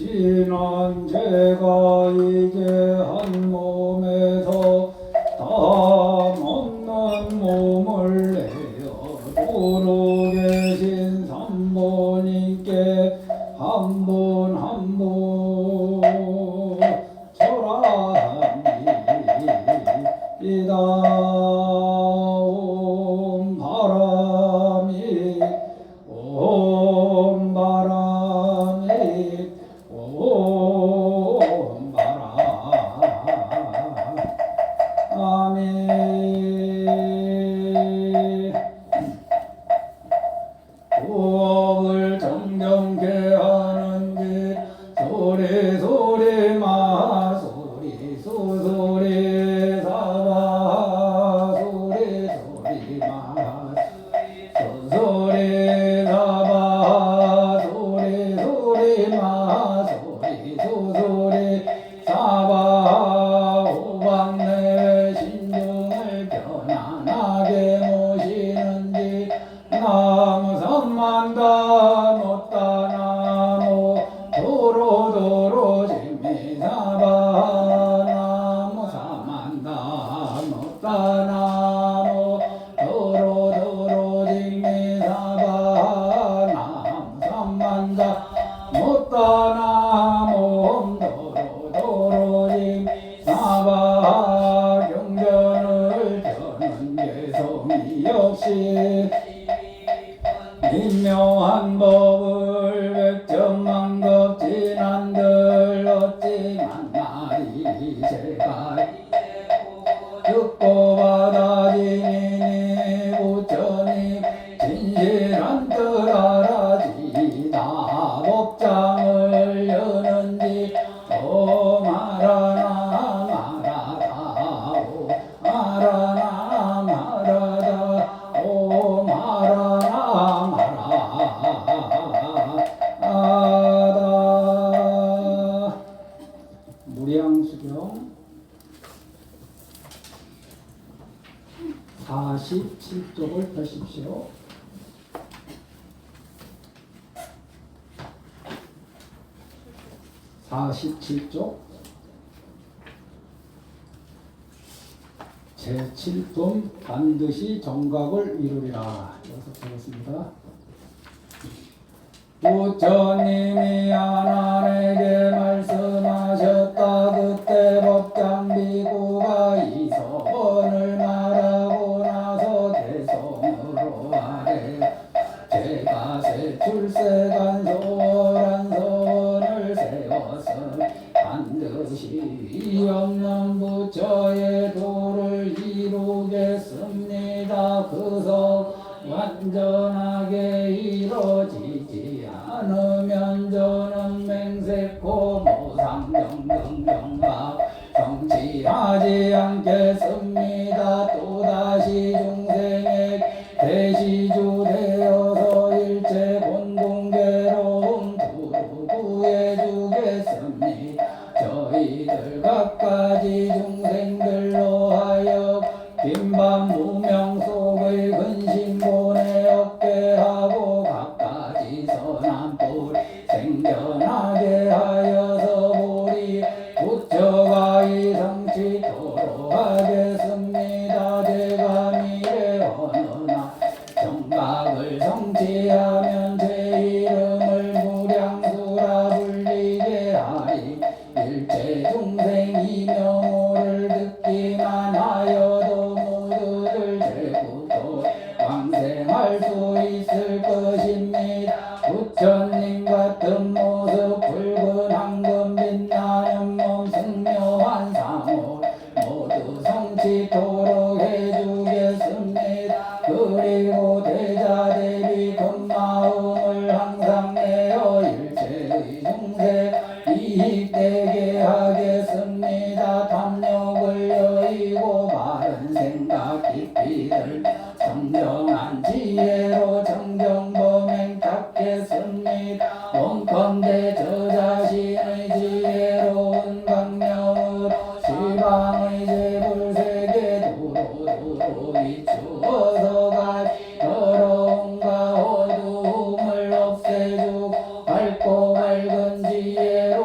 지난 죄가 이제 한 몸에서 다 없는 몸을 내어 도로 계신 삼보님께 한 분 한 분 절합니다. 옴 바람이 옴 바람이 옴 바람이 구업을 정정케 하는지 소리 소리 마 소리 소리 사바 소리 소리 마 소리 사바 소리 소리 마 소리 소리 사바 오방내 신중을 편안하게 모시는지 나무 삼만다 못다 나무 도로 지미사바 나무 삼만다 못다 나무 도로 지미사바 나무 삼만다 못다 나무 도로 지미사바 경전을 펴는 개성이 역시 민묘한 법을 백천만급 진한들 어찌 만나리 제가 듣고 받아지니 부처님 진실한 뜻 알아지다 법장을 여는지 오 말하나 말하다 오 말하나 말하다 오 말하나 말하다. 무량수경 47쪽을 펴십시오. (47쪽) 제7품 반드시 정각을 이루리라. 여기서 적었습니다. 부처님이 아난에게 말씀하셨다. 그때 법장 비구가 이 서번을 말하고 나서 대성으로 아래 제가 세 출세간 소란 서원을 세웠음 반드시 없는 부처의 도를 이루겠습니다. 그서 완전하게 이루어지지 않으면 저는 맹세코 모상정등정박 정치하지 않겠습니다. 또다시 중생의 대시주 되어서 일체 곤궁괴로움 두루 구해주겠습니다. 저희들 각가지 중생들로 하여 빈밤 무명 속의 근심곤에 얻게하고 각가지 선한 뿔 생겨나게 하여서 우리 부처가 이성치도록 하겠습니다. 제가 미래 어느 날 정각을 성취하면 제 이름을 무량수라 불리게 하리. 일체 중생이 명호를 듣기만 하여도 모두들 제국도 왕생할 수 있을 것입니다. 부처님 같은 모습 붉은 황금 빛나는 몸 승묘한 상호 모두 성취토록 해주겠습니다. 그리고 대자대비 큰 마음을 항상 내어 일체의 중생 이익되게 하겠습니다. 탐욕을 여의고 바른 생각 깊이들 정정한 지혜로 정정범행 닦겠습니다. 원컨대 저 자신의 지혜로운 강령으로 시방의 재불세계 도로 비추어서 가지 더러움과 어두움을 없애주고 밝고 밝은 지혜로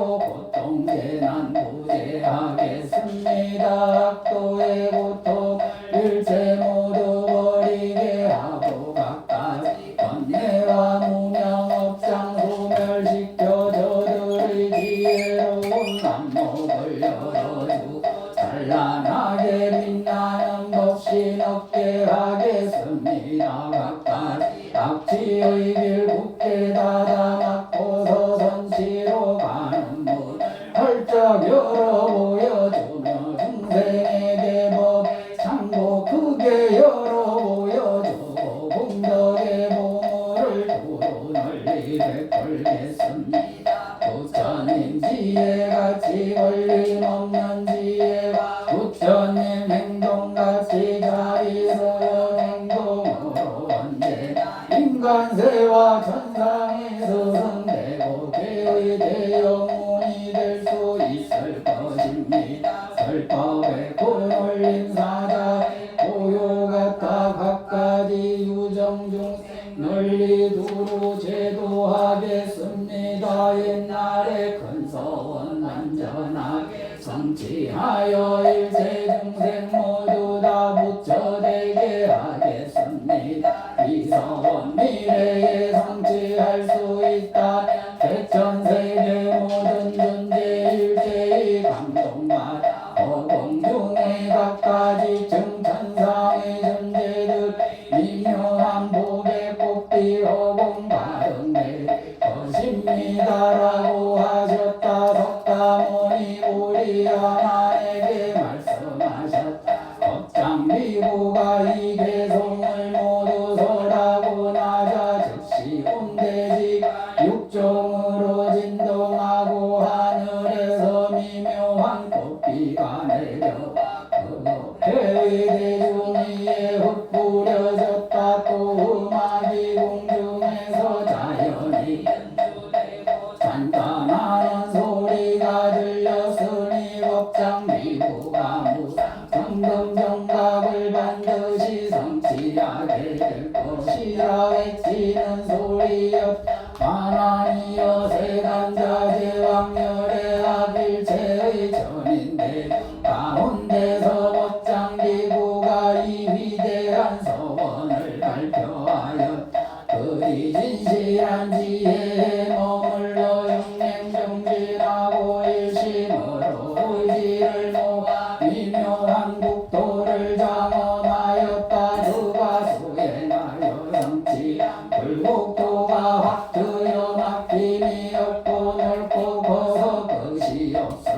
찬란하게 빛나는 법신 얻게 하겠습니다. 각각 악지의 길 굳게 닫아막고서 선치로 가는 문 활짝 열어 보여주며 중생에게 법 창고 크게 열어 보여주고 공덕의 보물을 두루 널리 베풀겠습니다. 부처님 지혜같이 걸림없는 지혜와 부처님 행동같이 자비스러운 행동으로 언제나 인간세와 천상이 스승되고 개의 대영문이 될 수 있을 것입니다. 설법의 곤올림 사자 고요같아 각가지 유정중생 널리 두루 제도하겠습니다. 옛날에 큰 서원 완전하게 성취하여 일체 중생 모두 다 부처되게 하겠습니다. 이 서원 미래에 성취할 수 있다면 대천세계 모든 존재 일체의 감동마다 허공중의 각가지 증천상의 존재들 미묘한 복의 꽃비 허공 받은데 것입니다라고 하셨다. 석가모니 우리 하나에게 말씀하셨다. 법장비구가 이 개송을 모두 설하고 나자 즉시 온대지 육종으로 진동하고 하늘에서 미묘한 꽃비가 내려와 그 배의 대중위에 흩뿌려졌다. 또 음악이 공중에서 자연히 연주되고 잔잔하는 소리가 들렸으니 법장비구가 무상성금정각을 반드시 성취하게 될 것이라 외치는 소리였다. 만왕이여 세간자 제왕열의 악일체의 전인데 가운데서 법장비구가 이 위대한 서원을 발표하였다. 그리 진실한 지혜에 머물러 영맹정진하고 일심으로 의지를 모아 미묘한 국토를 장엄하였다. 누가 수행하여 성취한 불국토가 확 트여 막힘이 없고 넓고 거서 끝이 없어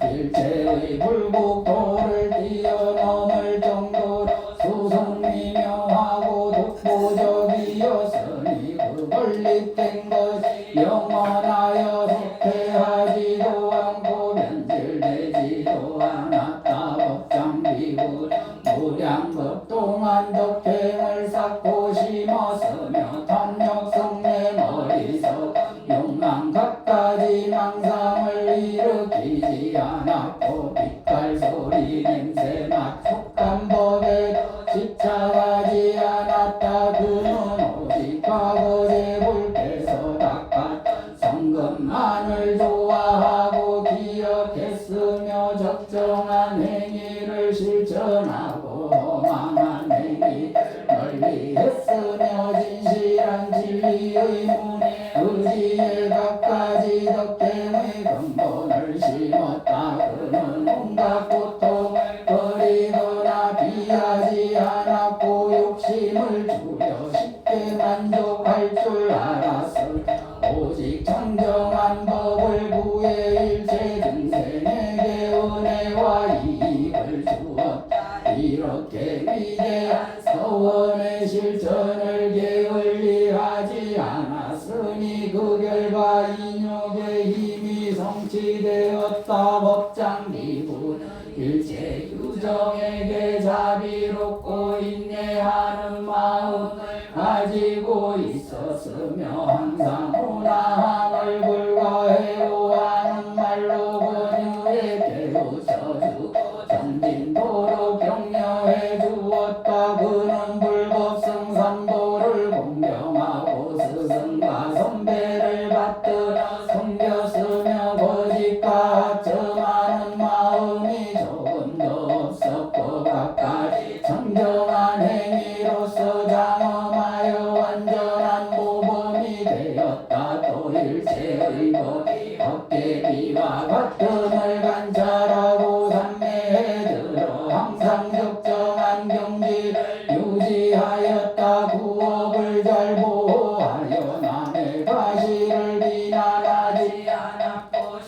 일체의 불국토를 뛰어넘을 정도로 수성미묘하고 독보적이었으니 그 건립된 것이 영원하여 속퇴하지도 않고 변질되지도 않았다. 법장비구 무량겁 동안 덕행을 쌓고 심었으며 탐욕성내 머리서 욕망 갖가지 망상을 일으키지 않았고 빛깔소리 냄새맛 속감법에도 집착하지 않았다. 그는 오직 과거의 불께서 닦았던 성금만을 좋아하고 기억했으며 적정한 행위를 실천하고 험한 행위 널리 했으며 진실한 진리의 문에 의지에 갖가지 덕행의 근본을 심었다. 그는 온갖 고통을 버리거나 비하지 않았고 욕심을 줄여 쉽게 만족할 줄 알았으니 오직 정정한 법을 구해 일체 중생에게 은혜와 이익을 주었다. 이렇게 위대한 서원의 실천을 게을리하지 않았으니 그 결과 인욕의 힘이 성취되었다. 법장비구는 일체 유정에게 자비롭고 인내하는 마음을 가지고 있었으며 항상 온화한 얼굴과 해로하는 말로 권유에 깨우쳐주고 정진도로 격려해 주었다. 그는 불법승삼도를 공경하고 스승과 선배를 받들어 섬겼으며 거짓과 하청하는 마음이 조금도 없었고 각가지 정정한 행위로서 장엄하여 완전한 모범이 되었다. 또 일체의 법이 어깨비와 같음을 관찰하고 삼매해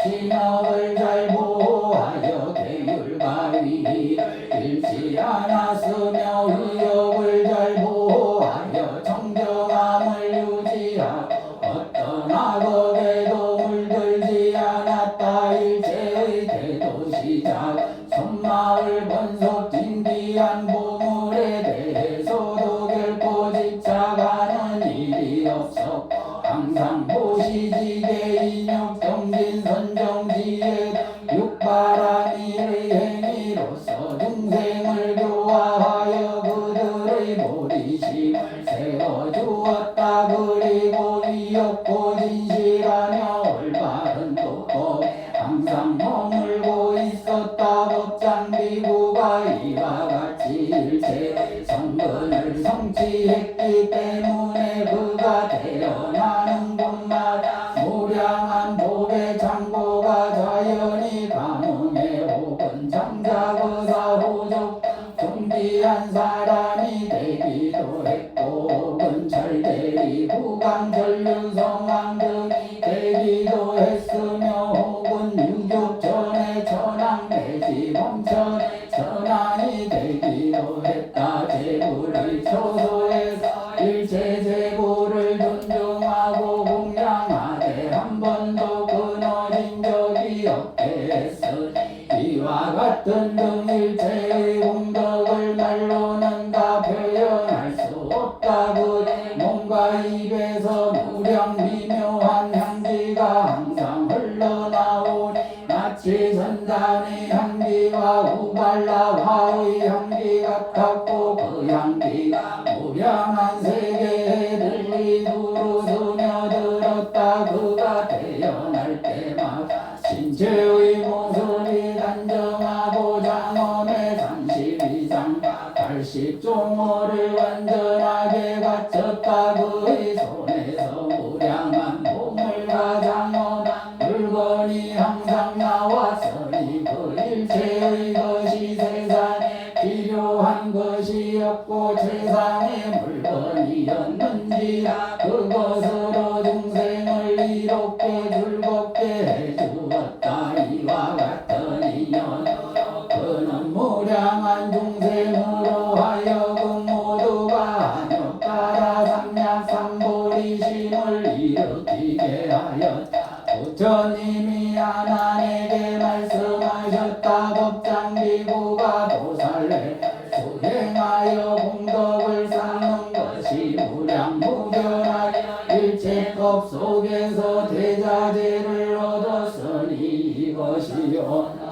신업을 잘 보호하여 계율과 위를 잃지 않았으며 의욕을 잘 보호하여 정정함을 유지하고 어떤 악업에도 물들지 않았다. 일체의 태도 시작 손마을 번속 진귀한 보물에 대해서도 결코 집착하는 일이 없었고 항상 보시지게 인욕 정진 선정지혜 육바란 일의 행위로서 중생을 교화하여 그들의 보리심을 세워주었다. 그리고 위협고 진실하며 올바른 도법 항상 머물고 있었다. 법장비구가 이와 같이 일체 성근을 성취했기 때문에 그가 태어나는 곳마다 무량한 법의 창고가 자연히 가뭄에 혹은 장자거사 후족 존귀한 사람이 되기도 했고 혹은 철대리 구강전륜성왕 등이 되기도 했으며 혹은 유족전의 천왕 내지 범천의 천왕이 되기도 했다. 제불의 초소에서 일체 제불을 존중하고 공양하되 한 번도 끊어진 적이 없게 했으니 이와 같은 등 일체의 공덕을 말로는 다 표현할 수 없다. 그의 몸과 입에서 무량 미묘한 향기가 항상 흘러나오니 마치 선단의 향기와 우발라화의 향기 같았고 그 향기가 무량한 세계에 들리 두루 스며들었다. 그가 태어날 때마다 신체의 모습이 단정하고 장엄에 30 이상 80종호를 완전하게 갖췄다. 그의 손에서 무량한 보물과 장엄한 물건이 항상 나왔으니 그 일체의 것이 세상에 필요한 것이었고 최상의 물건이었는지라 그것으로 중생을 이롭게 즐겁게 해주었다. 이와 같은 인연으로 그는 무량한 중생으로 하여금 모두가 한욕따라 삼약삼보리심을 일으키게 하였다. 부처님이 아난에게 말씀하셨다. 법장비구가 도살례 수행하여 공덕을 쌓는 것이 무량무변하여 일체법 속에서 대자재를 얻었으니 이것이요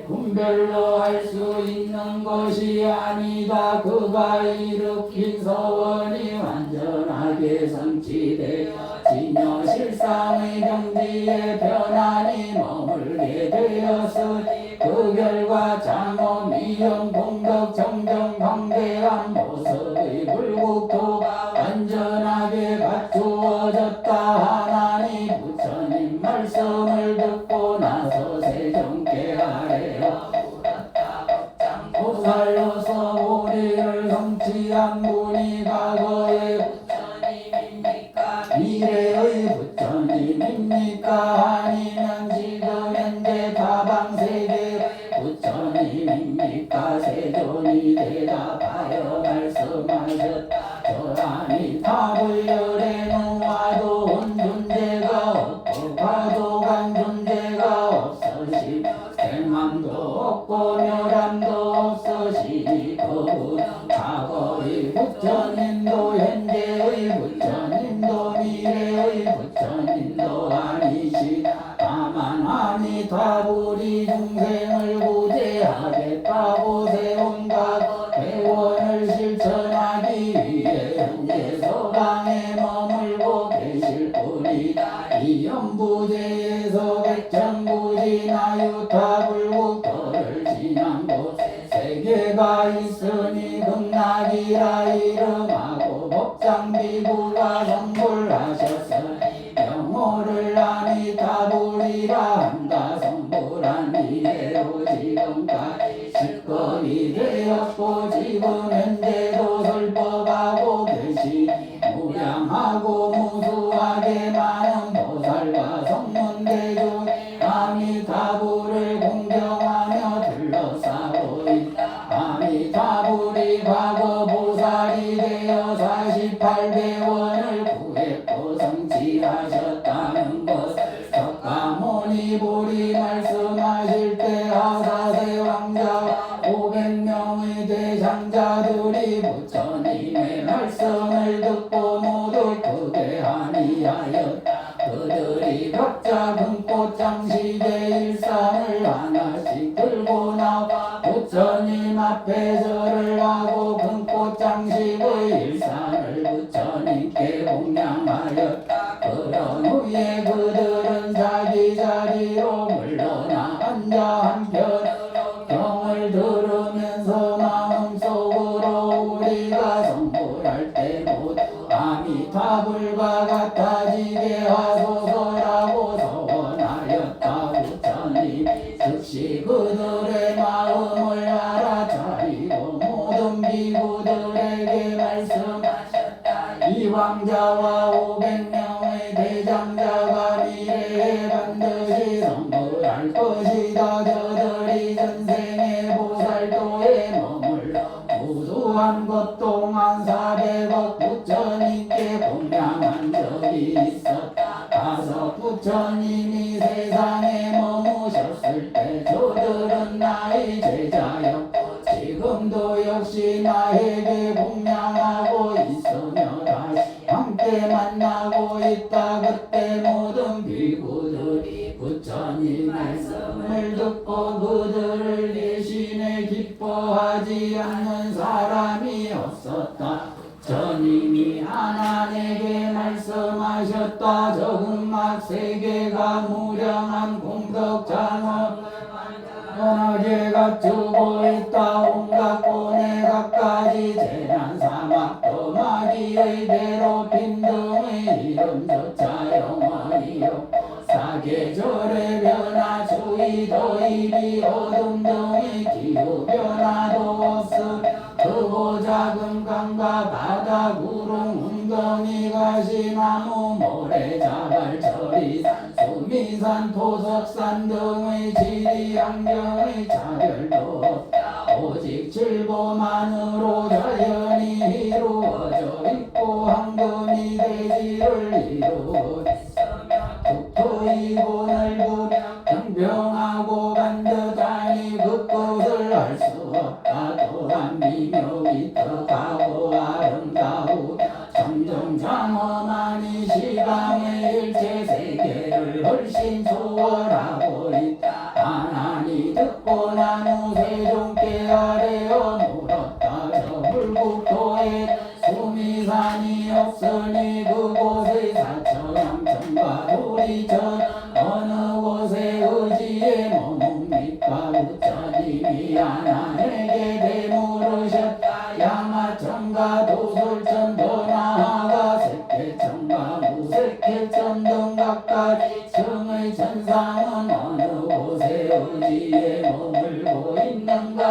분별로 할 수 있는 것이 아니다. 그가 일으킨 서원이 완전하게 성취되어 진여 실상의 경지에 편안히 머물게 되었으니 그 결과 장엄 위엄 공덕 정정 방대한 모습의 불국토가 완전하게 갖추어졌다 하나니 부처님 말씀을 듣고 나서 세종께 아뢰어 보살로서 우리를 성취한 분이 과거의 부처님입니까? 미래의 부처님입니까? 아니면 지금 현재 다방세계의 부처님입니까? 세존이 대답하여 말씀하셨다. 저라니 답을 열에 놓아도 온 존재가 없고 과도간 존재가 없으시며 생함도 없고 멸함도 없으시니 그분 과거의 부처님도 현재의 부처님도 미래의 부처님도 아니시다. 다만 아미타불이 중생을 구제하겠다고 세운 과거 대원을 실천하기 위해 현재 서방에 머물고 계실 뿐이다. 이 연부제에서 백천부지나유타불국토를 지난 곳에 세계가 있으니 극락이라 이름하고 법장비구가 성불하셨으니 영호를 아미타불이라 한다. 성불한 이래로 지금까지 실급이 되었고 지금 현재도 설법하고 계시니 무량하고 무수하게 많은 보살과 성문대중 아미 아미타불을 공경하며 둘러싸고 있다. 아미타불이 과거 보살이 되어 48대원을 구했고 성취하셨다는 것. 석가모니불이 말씀하실 때 아사세 왕자 500명의 대장자들이 부처님의 말씀을 듣고 모두 크게 아니하였다. 그들이 각자 금꽃 장식의 일상을 하나씩 들고 나와 부처님 앞에 절을 하고 금꽃 장식의 일상을 부처님께 공양하였다. 그런 후에 그들은 자기 자리로 물러나 앉아 한편으로 경을 들으면서 마음속으로 우리가 성불할 때 모두 아미타불과 같아지게 하소서라고 소원하였다. 부처님 즉시 그들의 마음을 알아차리고 모든 비구들에게 말씀하셨다. 이 왕자와 500명의 대장자가 미래에 반드시 성불할 것이다. 저들이 전생의 보살도에 머물러 무수한 것 동안 400억 부처님께 공양한 적이 있었다. 가서 부처님이 세상에 머무셨을 때 저들은 나의 제자였고 지금도 역시 나에게 공양하고 있으며 다시 함께 만나고 있다. 그때 모든 비구들이 부처님 말씀을 듣고 그들을 대신에 기뻐하지 않는 사람이 없었다. 부처님이 하나님에게 말씀하셨다. 저 음악 세계가 무량한 공덕장어 연하게 갖추고 있다. 온갖 고뇌 갖가지 재난 사막도 마귀의 괴롭힘 등의 이름조차 영원히 없고 사계절의 변화 추위도 이리 어둠 등의 기후 변화도 없으며 크고 작은 강과 바다 구름 웅덩이 가시나무 모래자갈 저리산 수미산 토석산 등의 지리 환경의 차별도 없다. 오직 질보만으로 자연이 이루어져 있고 황금이 대지를 이루고 국토이고 넓으며 평평하고 반듯하니 그 끝을 알 수 없다. 또한 미묘히 떡하고 아름다우며 점점 장엄하니 시방의 일체 세계를 훨씬 초월하고 있다. 하나니 듣고 난 후 세종께 아뢰어 물었다. 저 불국토에 수미산이 없으니 그곳의 사천왕천과 도리천 어느 곳에 의지에 머뭅니까? 부처님이 하나님에게 되물으셨다. 양화천과 도솔천도 나아가 색계천과 무색계천 등 각가지 층의 천상은 어느 곳에 의지에 머물고 있는가?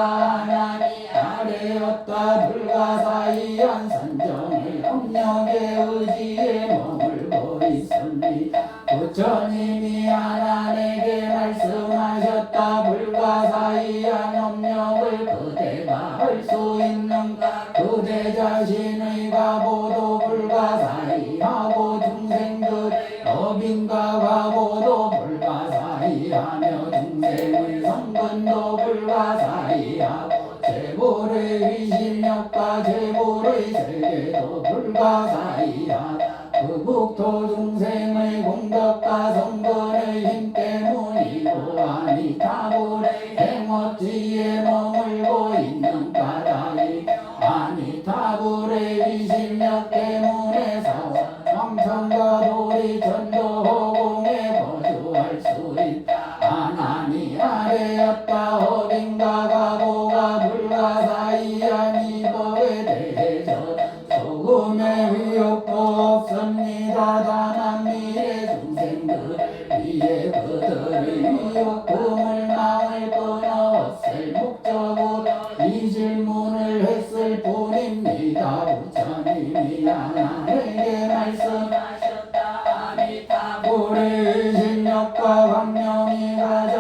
하나니 아래였다. 불가사의한 선정의 업력에 의지에 머물고 있으니 부처님이 하나님에게 말씀하셨다. 불가사의한 업력을 그대가 할 수 있는가? 그대 자신의 가보도 불가사의하고 중생들의 업인가 가보도 불가사의하며 중생의 성근도 불가사의하고 재물의 위신력과 재물의 세계도 불가사의하다. 그 국토 중생의 공덕과 성근의 힘 때문이고 아미타불의 행업지에 머물고 있는 까닭이 아미타불의 위신력 때문에 사왕천과 도리천도 허공에 거주할 수 있다. 하나니 아래였다. 어딘가 가보가 불가사의한 이 법에 대해서 조금의 위협도 없습니다. 다만 미래 중생들 위에 그들의 위협금을 망을 끊어 없앨 목적으로 이 질문을 했을 뿐입니다. 부처님이 하나님에게 말씀하셨다. 아미타불의 신력과 광명이 가져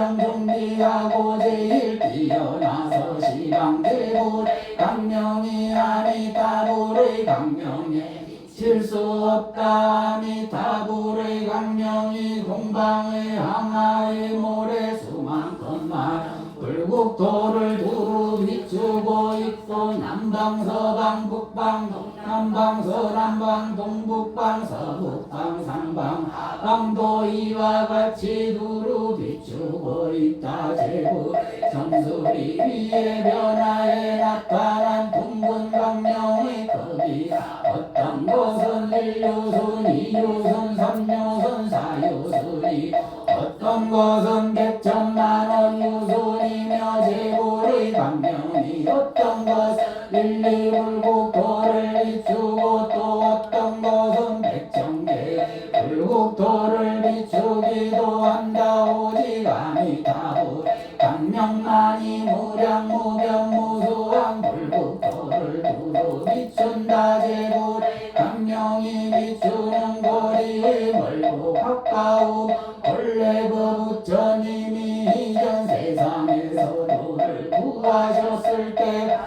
무지하고 제일 뛰어나서 시방제불 강명이 아미타불의 강명에 질 수 없다. 아미타불의 강명이 동방의 항하의 모래 수만큼만 불국토를 두루 비추고 있고 남방 서방 북방 동남방 서남방 동북방 서북방 상방 하방도 이와 같이 두루 비추고 있다. 제부 정수리 위에 변화에 나타난 둥근 강명의 크기 어떤 곳은 1유순 2유순 3유순 4유순이 어떤 곳은 백천만원 유순이며 제불의 강명이 어떤 곳은 1, 2불국토를 비추고 또 어떤 곳은 백천개 불국토를 비추기도 한다. 오직 아미타불 강명만이 무량무변 무수한 불국토를 두루 비춘다. 제불 강명이 비추는 거리의 멀고 가까움 원래 그 부처님이 이전 세상에서 너를 구하셨을 때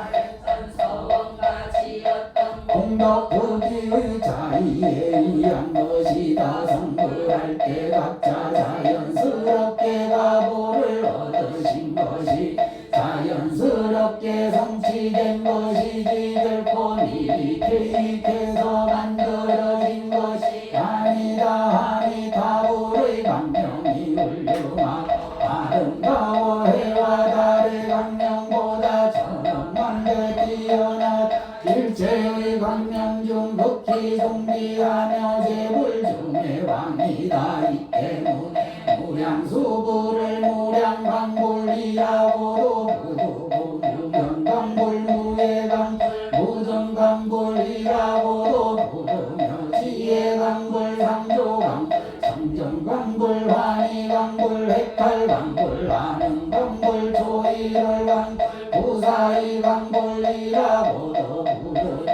공덕 부지의 자리에 의한 것이다. 성불할 때 각자 자연스럽게 가보를 얻으신 것이 자연스럽게 성취된 것이지 결코 미리 계획해서 만들어진 것이 아니다. 아미타불의 강명이 훌륭하고 아름다워 해와 달의 강명보다 천억만배 뛰어난 일체의 강명 중 극히 존귀하며 제불 중의 왕이다. 이 때문에 무량수불을 무량강불이라고도 부르고 무변강불 무예강불 무정강불이라고도 부르며 지혜강불 상조강불 성정강불 환희강불 해탈강불 아능강불 조일월강불 부사의강불이라고도 부르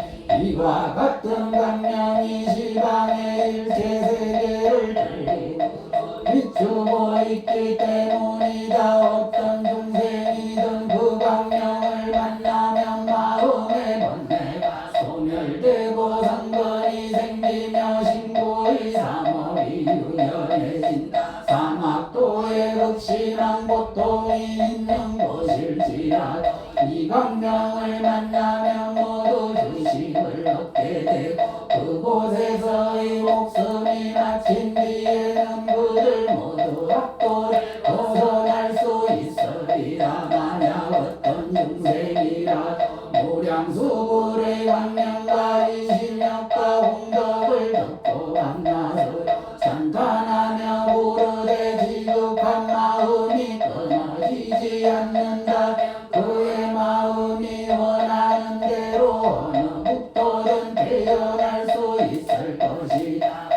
이와 같은 강명이 시방의 일체세계를 비추고 있기 때문이다. 어떤 중생이든 그 강명을 만나면 마음의 번뇌가 소멸되고 상건이 생기며 신고의 사mol이 유연해진다. 사막도에 극심한 고통이 있는 곳일지라도 이 강명을 만나면 모두 주식을 얻게 되고 그곳에서의 목숨이 마친 뒤에는 그들 모두 악도를 벗어날 수 있으리라. 만약 어떤 중생이라도 무량수불의 강명과 이 실력과 공덕을 듣고 만나서 산탄하며 부르되 지극한 마음이 끊어지지 않는다. 그의 마음이 원하는 대로 어느 국토든 태어날 수 있을 것이다.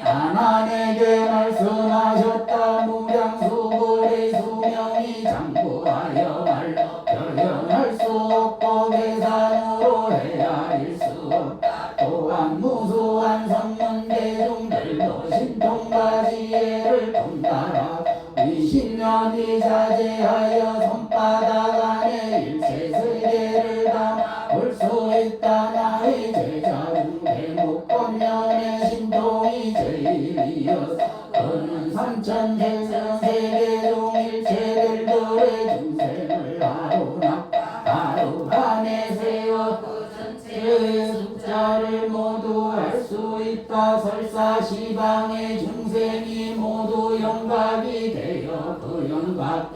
하나님에게 말씀하셨다. 무량수불의 수명이 장구하여 말로 표현할 수 없고 계산으로 헤아릴 수 없다. 또한 무수한 성문대중들도 신통과 지혜를 통달하고 위신년이 자제하여 손바닥 안에 일체세계를 담아 볼 수 있다. 나의 제자 중 대목권년의 신통이 제일이어서 그는 삼천세계 중 일체들들의 중생을 하루 밤에 세워 그 전체의 숫자를 모두 알 수 있다. 설사 시방의 중생이 모두 영각이 되어 그 영각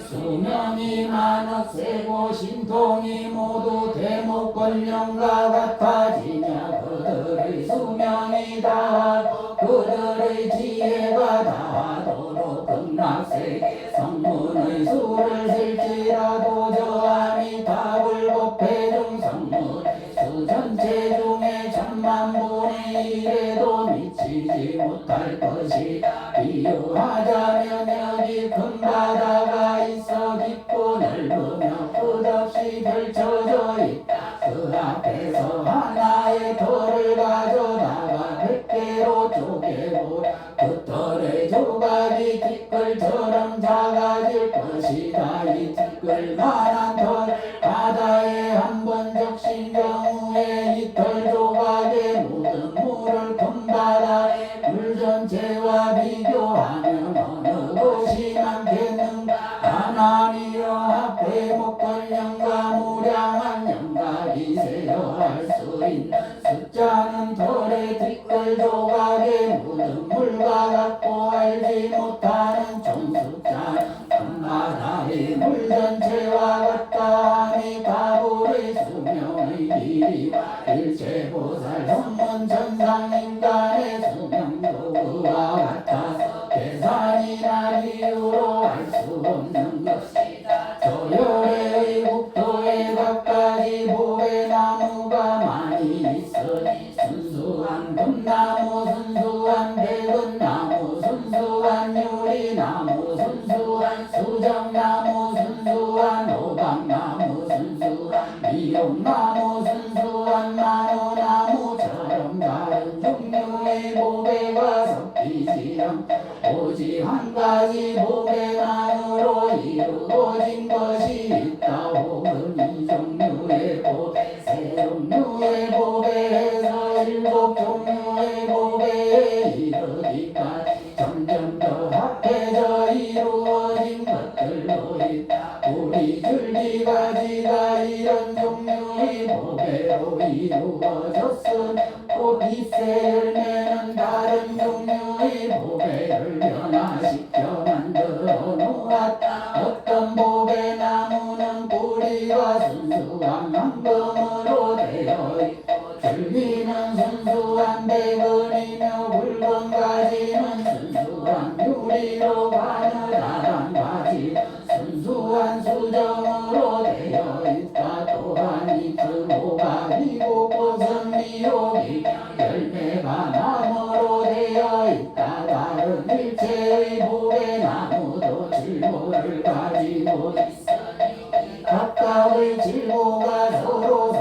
수명이 만억세고 신통이 모두 대목권령과 같아지며 그들의 수명이 다하고 그들의 지혜가 다하도록 극락세계 성문의 수를 셀지라도 저 아미타불 법회중 성문 수 전체 중에 천만분의 1에도 미치지 못할 것이다. 비유하자면 여기 큰 바다가 있어 깊고 넓으며 끝없이 펼쳐져 있다. 그 앞에서 하나의 털을 가져다가 100개로 쪼개고 그 털의 조각이 티끌처럼 작아 전체와 같다니 가불의 수명의 길이와 일체보살 성문 천상인간의 수명도 그와 같아서 계산이나 비유로 알 수 없는 것이다. 서열의 국토에 각가지 보배나무가 많이 있으니 순수한 금나무, 순수한 백은나무, 순수한 유리나무, 순수한 수정나무, 순수한 호박나무, 순수한 미용나무, 순수한 마누나무처럼 다른 종류의 보배가 섞이지요. 오직 한 가지 보배만으로 이루어진 것이 있다. 혹은 이 종류의 보배, 세 종류의 보배에서 일곱 종류의 보배에 이르기까지 점점 더 합해져 이루어진 것들도 있다. 우리 줄기가지가 이런 종류의 보배로 이루어졌으니 또 잎새 열매는 다른 종류의 보배를 변화시켜 만들어 놓았다. 어떤 보배나무는 뿌리가 순수한 황금으로 되어 있고 줄기는 순수한 백은이며 굵은 가지는 순수한 유리로 가느다란 가지는 순수한 수정으로 되어 있다. 또한 잎은 호박이고 꽃은 미옥이며 열매가 나무로 되어 있다. 다른 일체의 보배나무도 질모를 가지고 있으니 각각의 질모가 서로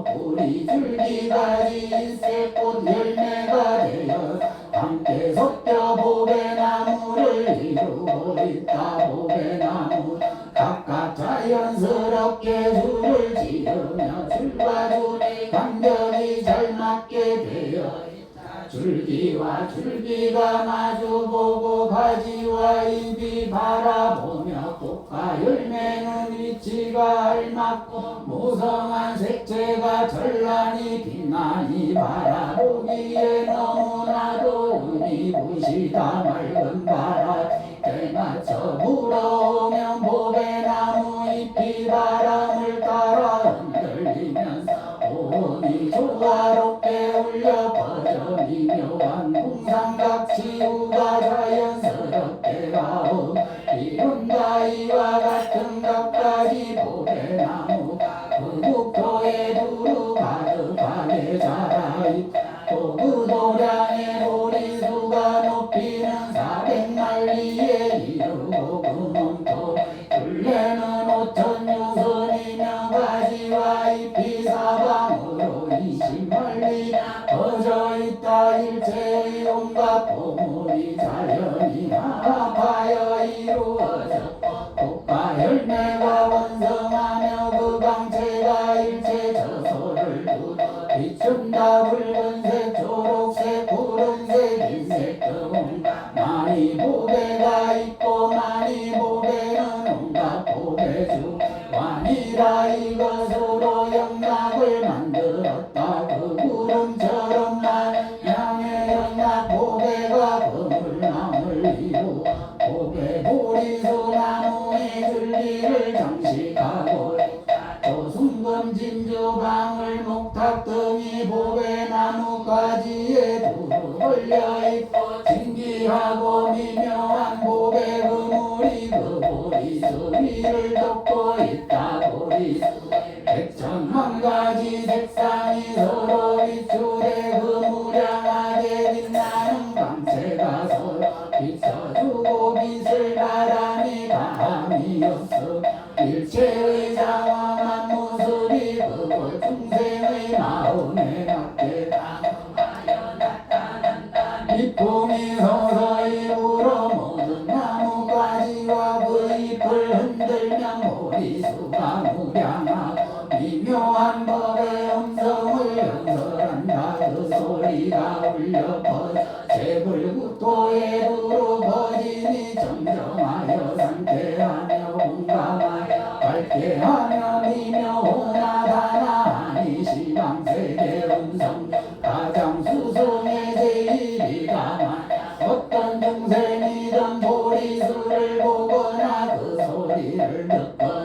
뿌리 줄기가지 잎새꽃 열매가 되어 함께 섞여 보배나무를 이루고 있다. 보배나무 각각 자연스럽게 줄을 지으며 줄과 줄의 간격이 잘 맞게 되어 있다. 줄기와 줄기가 마주보고 가지와 잎이 바라보며 꽃과 열매는 위치가 알맞고 무성한 색채가 전란히 빛나니 바라보기에 너무나도 눈이 부시다. 맑은 바람에 맞춰 불어오면 보배나무 잎이 바람을 따라 흔들리면서 온이 조화롭게 울려 퍼져 미묘한 풍상각지우가 자연스럽게 가오. 이른바 이와 같은 각가지 보배나무가 그 국토에 두루 가득하게 자라있다. 또 그 도량의 보리수가 높이는 400만리에 이르고 그 몸도 둘레는 5,000유선이며 가지와 잎이 사방으로 20만리나 퍼져 있다. 일체의 온갖 보물이 자연히 합하여 이루어졌고 꽃과 열매가 원성하며 그 강체가 일체 저소를 두고 비춘다. 붉은색, 초록색, 푸른색, 흰색 등 많이 보배가 있고 많이 보배는 온갖 보배 중 완이라 이것으로 영락을 만들었다. 그 구름처럼 많은 양의 영락 보배가 그물망을 이루어 보배 보리수 나무의 줄기를 장식하고 또 순금 진주 방울 목탁 등이 보배나무가지에 두루 걸려있고 진기하고 미묘한 보배 그물이 그 보리수 위를 덮고 있다. 보리수 백천만 가지 색상이 서로 비추되 그 무량하게 빛나는 광채가 서로 비춰주고 빛을 바람이 바람이었어. 일체의 장엄한 모습이 그곳 중생의 마음에 맞게 당하여 나타난다. 미풍이 서서히 불어 모든 나무가지와 그 잎을 흔들면 보리수가 무량하고 미묘한 법의 음성을 연설한다. 그 소리가 울려 퍼져 제불국토에 두루 퍼지니 정정하여 상쾌하며 공감하여 밝게 하며 미묘하나 다나하니 시방세계 음성 가장 수승의 제일이다. 만약 어떤 중생이든 보리수를 보거나 그 소리를 듣거나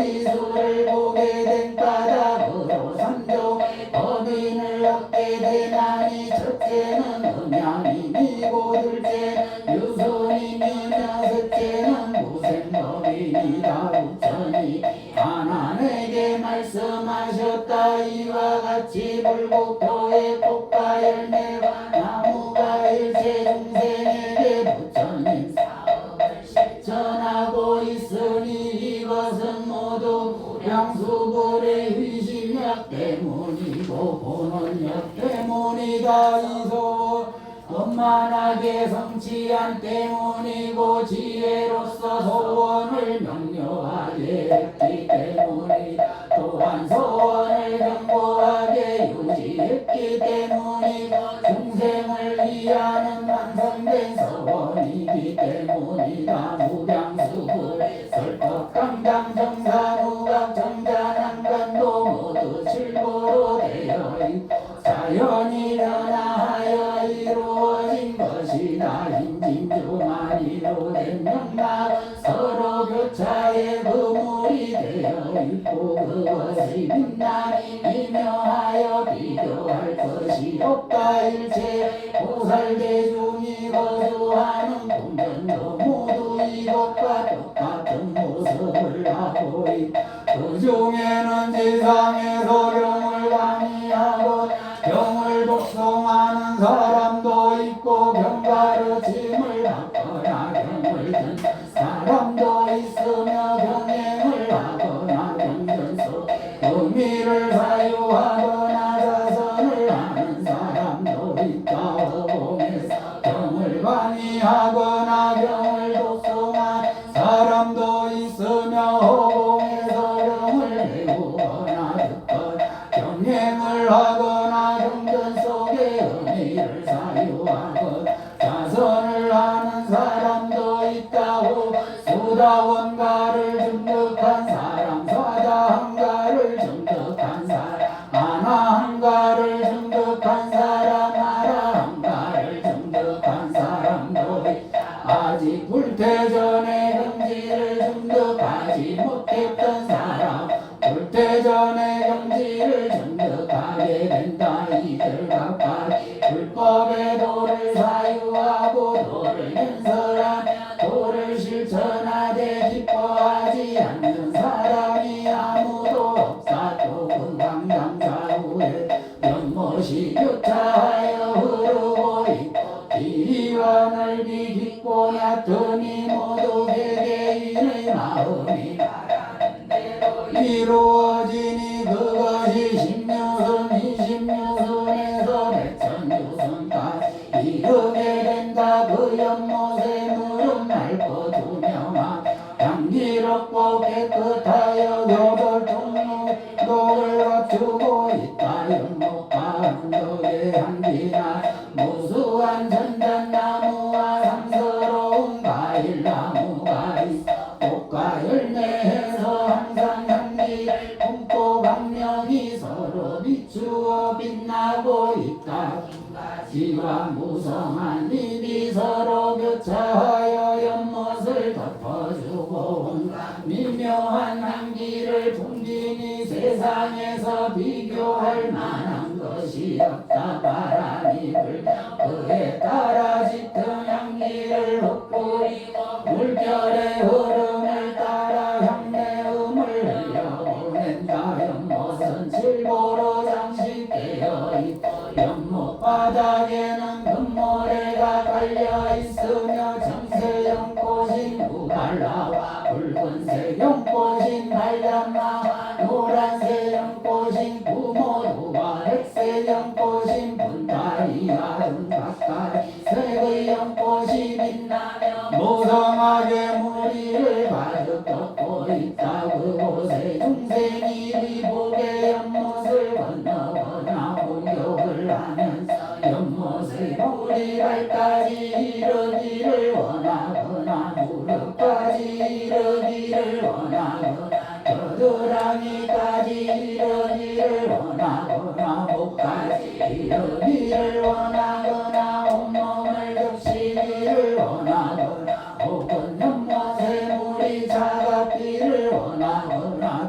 이수를 보게 된 까닭으로 삼종 법인을 얻게 되나니 첫째는 음양이니고 둘째는 유손이며 셋째는 무생법인이다. 부처니 가난에게 말씀하셨다. 이와 같이 불국토의 꽃과 열매와 나무가 일체 중생에게 부처님 사업을 실천하고 있으니 이것은 모두 무량수불의 휘심력 때문이고 본원력 때문이다. 이소 원만하게 성취한 때문이고 지혜로서 소원을 명료하게 했기 때문이다. 또한 소원을 견고하게 유지했기 때문이고 중생을 위하는 완성된 소원이기 때문이다. 무량수불 설법강당 정사무각 정자난간도 모두 칠보로 되어 있고 자연이 변화하여 이루어진 것이다. 인진조만이로 된 명락은 서로 교차의 그물이 되어 있고 그것이 빛나니 미묘하여 비교할 것이 없다. 일체 보살대중이 거주하는 궁전도 모두 이것과 똑같은 모습을 하고 있다. 그 중에는 지상에서 경을 강의하고 경을 독송하는 사람도 있고 경가르침을 받거나 경을 든 사람도 있으며 경행을 하거나 경전속 의미를 사유하거나 자선을 하는 사람도 있다. 허공에서 경을 강의하거나 경을 독송하는 사람도 있으며 허공에서 경을 배우거나 듣거나 경행을 하거나 경전 속의 의미를 사유하고 자선을 하는 사람도 있다고. 수다원가를 증득한 사람, 사다한가를 증득한 사람, 아나한가를 증득한 사람, 아라한가를 증득한 사람도 있다. 아직 불태전의 경지를 증득하지 못했던 사람, 불태전의 경지를 증득하게 된다. 이들 각각 불법의 도를 사유하고 도를 연설하며 도를 실천하되 기뻐하지 않는 사람이 아무도 없사. 또 금강강좌후에 연못이 교차하여 흐르고 있고 길이와 넓이 깊고 얕으니 모두 개개인의 마음이 바라는 대로 이루어지니 그것이 십류순 이십류순에서 백천류순까지 이르게 된다. 그 연못의 물은 맑고 투명하며 향기롭고 깨끗하여 여덟 종류독을 갖추고 있다. 연못과 언덕의 향기나 무수한 전단나무와 상스러운 과일나무가 있어 꽃과 열매에서 항상 향기를 품고 광명이 서로 비추어 빛나고 있다. 지와 무성한 잎이 서로 교차하여 연못을 덮어주고 미묘한 향기를 풍기니 세상에서 비교할 만한 것이 없다. 바람이 불며 그에 따라 짙은 향기를 흩뿌리고 물결의 흐름을 따라 향내음을 흘려보낸다. 연못은 칠보로 장식되어 있고 연못 바닥에는 금모래가 깔려 있으며 청색 연꽃인 무발라와 붉은색 연꽃인 발람나와 노란색 연꽃인 구모루와 백색 연꽃인 분다리와 가까이 색의 연꽃이 빛나며 무성하게 무리를 가득 덮고 있다. 그곳에 중생이 리복의 연못을 건너거나 목욕을 하면서 연못의 무리발까지 이르기를 원하거나 무릎까지 이르기를 원하거나 겨드랑이까지 이르기를 원하거나 목까지 이르기를 원하거나 온몸을 적시기를 원하거나 혹은 연못의 물이 차갑기를 원하거나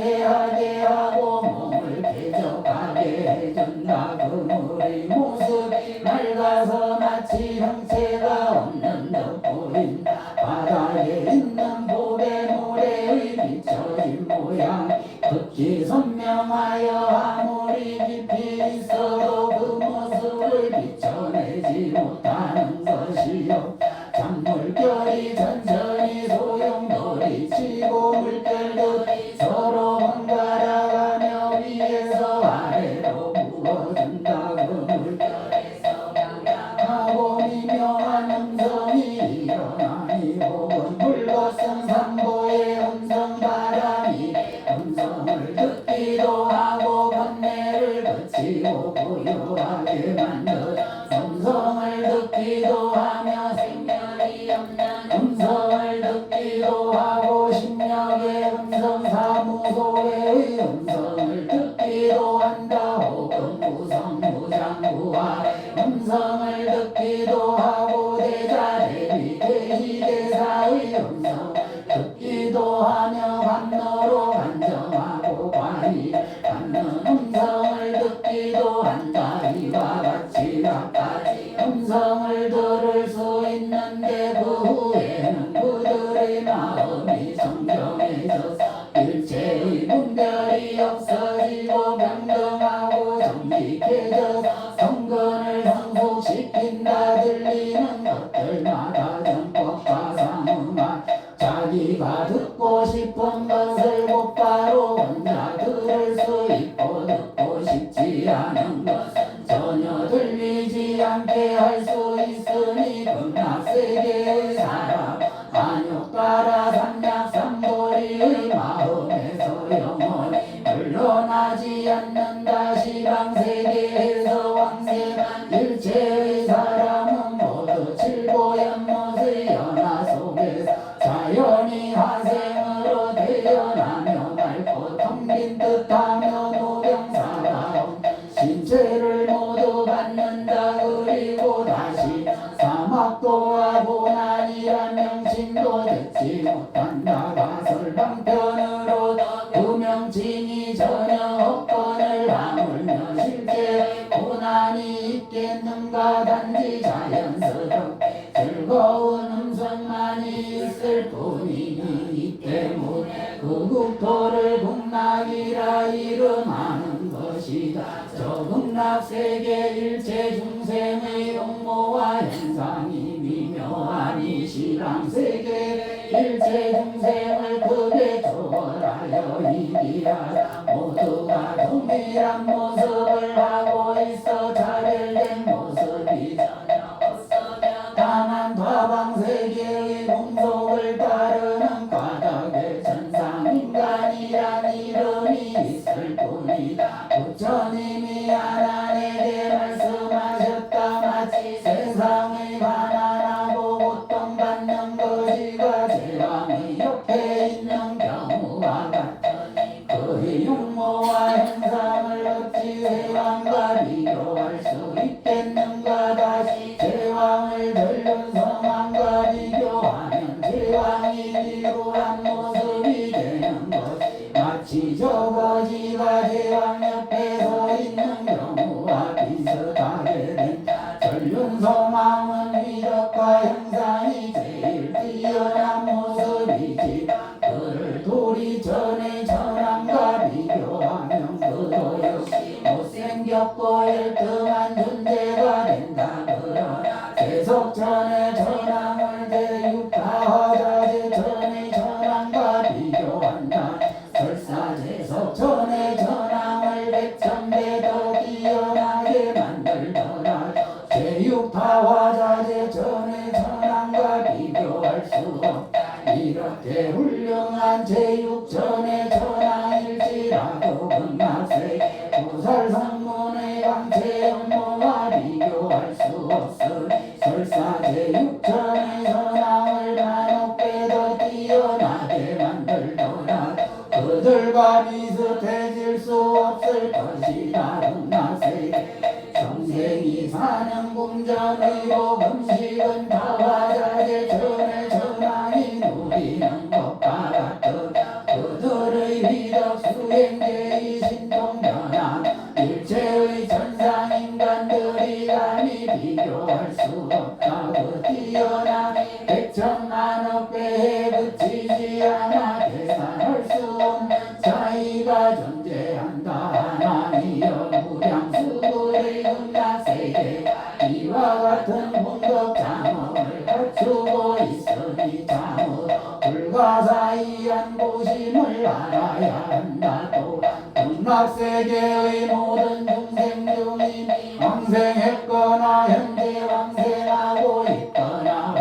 자대하게 하고 몸을 쾌적하게 해준다. 그물의 모습이 맑아서 마치 형체가 없는 듯 보인다. 바닥에 있는 보배모래의 비춰진 모양 극히 선명하여 아무리 깊이 있어도 그 모습을 비춰내지 못하는 것이요. 잔물결이 천천히 소용돌이 치고 물결들이 서로 번갈아가며 위에서 아래로 부어준다. 그 물결에서 방랑하고 미묘한 음성이 일어나니 혹은 불거슨 산보의 음성 바람이 음성을 듣기도 하고 번뇌를 그치고 고요하게 만든 음성을 듣기도 하며 생멸이 없는 음성을 듣기도 하고 심령의 음성 사무소의 음성을 듣기도 한다. 혹은 무성무장부와 음성을 듣기도 하고 대자대비 대희대사의 음성 듣기도 하며 반너로 반정하고 관이 받는 음성을 듣기도 한다. 이와 같이 각가지 음성을 들을 수 있는데 그 후에는 그들의 마음이 정정해져서 일체의 분별이 없어지고 평등하고 정직해져서 성근을 성숙시킨다. 들리는 것들마다 정법과 상응한 자기가 듣고 싶은 것을 곧바로 혼자 들을 수 있고 듣고 싶지 않은 것은 전혀 들리지 않게 할 수 있으니 극락세계의 사람 안욕가라 삼약삼도리의 마음에서 영원히 물러나지 않는다. 시방세계에서 왕생한 일체의 사람은 모두 칠보연못의 연화 속에서 자연히 화생으로 태어나며 맑고 텅빈 듯하며 노병사다운 신체를 모두 갖는다. 그리고 다시 사막도와 고난이란 명칭도 듣지 못한다. 가설방편으로 그 명칭이 전혀 없건을 하물며 실제 고난이 있겠는가. 단지 자연스럽게 즐거운 음성만이 있을 뿐이니 이 때문에 그 국토를 극락이라 이름하는 것이다. 저 극락세계 일체 중생의 용모와 현상이 미묘한 이 시방세계 일체 중생을 크게 초월하여 이기하다. 모두가 동일한 모습을 하고 있어 차별된 모습이 전혀 없으며 다만 다방세계의 공속을 따르는 과덕의 천상인간이란 이름이 있을 뿐이다. 부처님이 아난에게 말씀하셨다. 마치 세상의 가난하고 고통받는 거지가 제왕의 옆에 있는 경우와 같으니 그의 용모와 형상을 어찌 제왕과 비교할 수 있겠는가. 다시 제왕을 들른 성함과 비교하면 제왕이 비루한 모습이 되는 것이 마치 저 거지가 제왕 옆에 서 있는 경우와 비슷하게 된다. 전륜 성함은 위력과 형상이 제일 뛰어난 모습이지 그를 도리 전에 천왕과 비교하면 그도 역시 못생겼고 열등한 존재가 된다. 그러나 계속 전에 천왕을 제육다화자재 전에 천왕과 비교한다. 설사 제속 전에 천왕을 백천배 더 뛰어나게 만들더라. 제육다화자재 전에 천왕과 비교할 수 없다. 이렇게 훌륭한 제육전의 천왕일지라도 극락세계 구설성문의 강체영모와 비교할 수 없으니 설사 제육전의 천왕을 만億배 더 뛰어나게 만들더라. 그들과 비슷해질 수 없을 것이다. 극락세계 성생이 사는 궁전의고 금식은 다화자재 전의 천왕이 누리는 것과 같으며 그들의 위덕수 수행제의 신통변화 일체의 천상인간들이 감히 비교할 수 없다고 뛰어나 백천만억 배에 그치지 않아 계산할 수 없는 차이가 존재한다. 하나니여 무량수들의 극락세계 이와 같은 공덕 장엄을 갖추고 있으니 참으로 불가사의한 곳임을 알아야 한다. 또 극락세계의 모든 중생 중이 왕생했거나 현재 왕생하고 있거나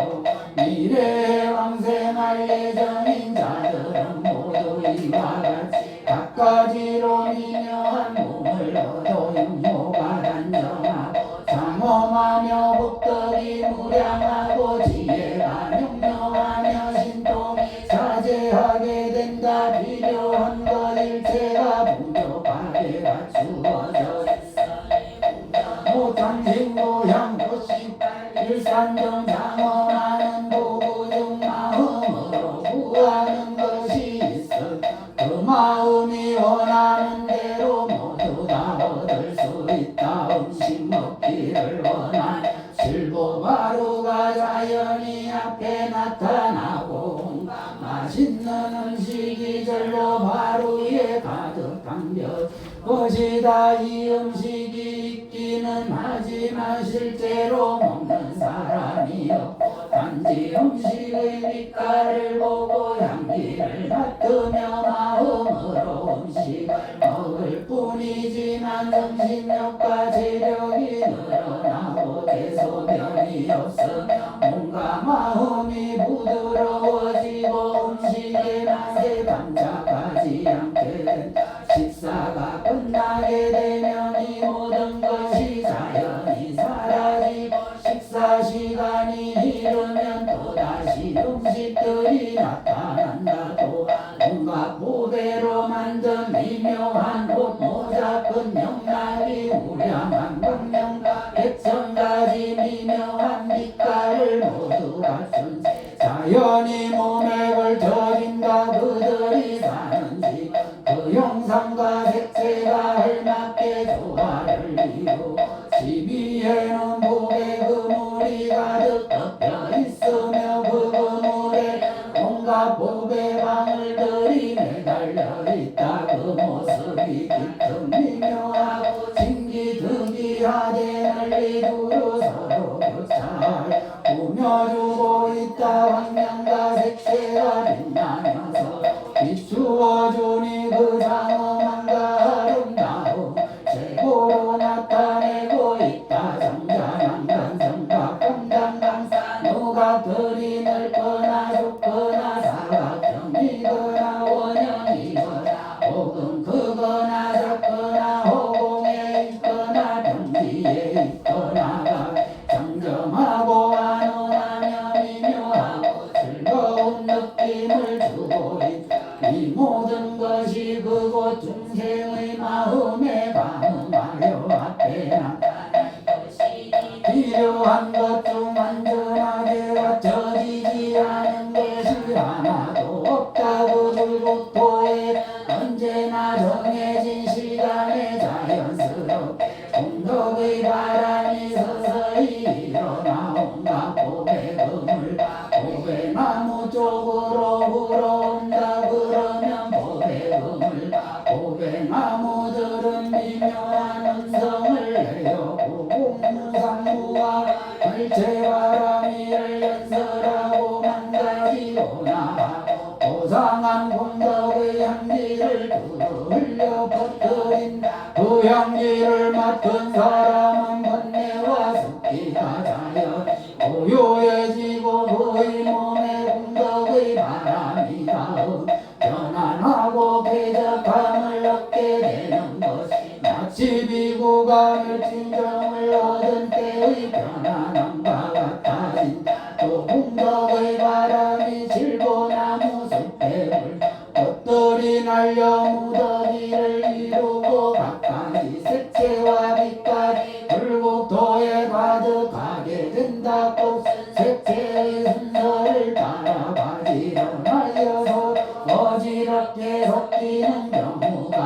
미래에 왕생할 예정인 자들은 모두 이와 같이 각가지로 미묘한 몸을 얻어 육모가 단정하고 장엄하며 복덕이 무량하고 지혜가 명명하며 신통이 자제하게 된다. 필요한 것 일체가 부족하게 갖추어져 모탕신고향 도시발 일산정 장엄하는 도구중 마음으로 구하는 것이 있어 그 마음이 원하는 대로 모두 다 얻을 수 있다. 음식 먹기를 원한 실보바루가 자연히 앞에 나타나고 맛있는 음식이 절로 바로 위에 가득한 것이다. 이 음식이 있기는 하지만 실제로 먹는 사람이 없고 단지 음식의 빛깔을 보고 향기를 맡으며 마음으로 음식을 먹을 뿐이지만 정신력과 체력이 늘어나고 대소변이 없으며 몸과 마음이 부드러워지고 음식의 맛에 반짝하지 않게 된다. 식사가 끝나게 되면 이 모든 것이 자연히 사라지고 식사 시간이 이르면 또다시 음식들이 나타난다. 또한 온갖 보배로 만든 미묘한 옷 모자 끈 영락이 우량한 광명과 백천가지 미묘한 빛깔을 모두 갖춘 자연이 몸에 걸쳐진다. 그들이 사는 집 그 형상과 색채가 알맞게 조화를 이루고 집 위에는 보배 그물이 가득 덮여 있으며 그 그물에 온갖 보배 방울들이 매달려 있다. 그 모습이 기특 미묘하고 진기특이하게 널리 두루 서로 교차할 꾸며주고 있다. 광명과 색채가 빛나면서 비추어주니 그 장엄함과 아름다움 최고로 나타내고 있다. 정자난 간성과 금강강산 누각들이 넓거나 좁거나 사각형이거나 원형이거나 혹은 크거나 작거나 허공에 있거나 평지에 있거나 정정하고 안온하며 미묘하고 즐거운 느낌을 주고 있다. 이 모든 것이 그곳 중생의 마음에 감응하여 앞에 나타날 것이니 필요한 것 중 완전하게 갖춰지지 않은 것이 하나도 없다고 불국토에 언제나 정해진 시간에 자연스럽게 공덕의 바람이 서서히 일어나온다. 보배금을 보배나무 쪽으로 불어온다. 그러면 보배금을 보배나무들은 미묘한 음성을 내어 고공무상무와 일체바람이를 연설하고 만가지오나 고상한 공덕의 향기를 두루 흘려 퍼뜨린다. 그 향기를 맡은 사람은 번뇌와 습기가 자연 고요해지고 그의 몸에 공덕의 바람이 닿음 편안하고 쾌적함을 얻게 되는 것이 마치 비구가 멸진정을 얻은 때의 편안함과 같아진다. 또 공덕의 바람이 질보나무 숲에 물 꽃들이 날려 무더기를 이루고 각가지 색채와 빛깔이 불국토에 가득하게 된다. 꽃 색채의 순서를 따라 바지로 날려서 어지럽게 섞이는 경우가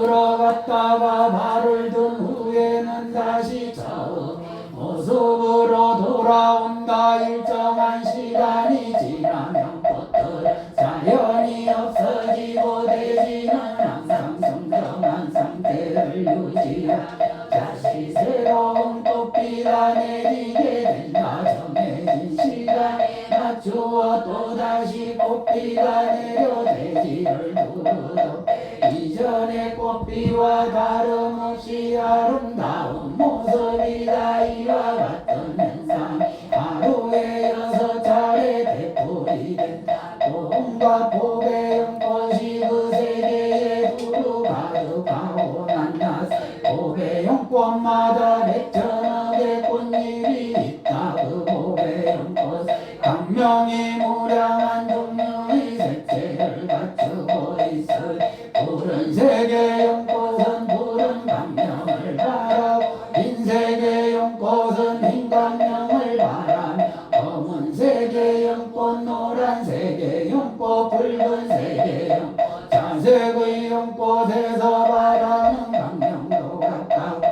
들어갔다가 발을 든 후에는 다시 처음 모습으로 돌아온다. 일정한 시간이 지나면 꽃들은 자연히 없어지고 대지는 항상 정정한 상태를 유지하며 다시 새로운 꽃비가 내리게 된다. 정해진 시간에 맞추어 또다시 꽃비가 내려 대지를 두르도 이전의 꽃비와 다름없이 아름다운 모습이다. 이와 같은 현상이 하루에 6차례 되풀이 된다. 봄과 봄의 연꽃이 그 세계에 두루 가득하고 낱낱이 봄의 연꽃마다 100천억의 꽃잎이 있다. 그 봄의 연꽃 강명이 무량한 종류의 색채를 갖추고 있으니 푸른색의 연꽃은 푸른 강명을 바라고 흰색의 연꽃은 흰 강명을 바라며 검은색의 연꽃 노란색의 연꽃 붉은색의 연꽃 자색의 연꽃에서 바라는 강명도 같다고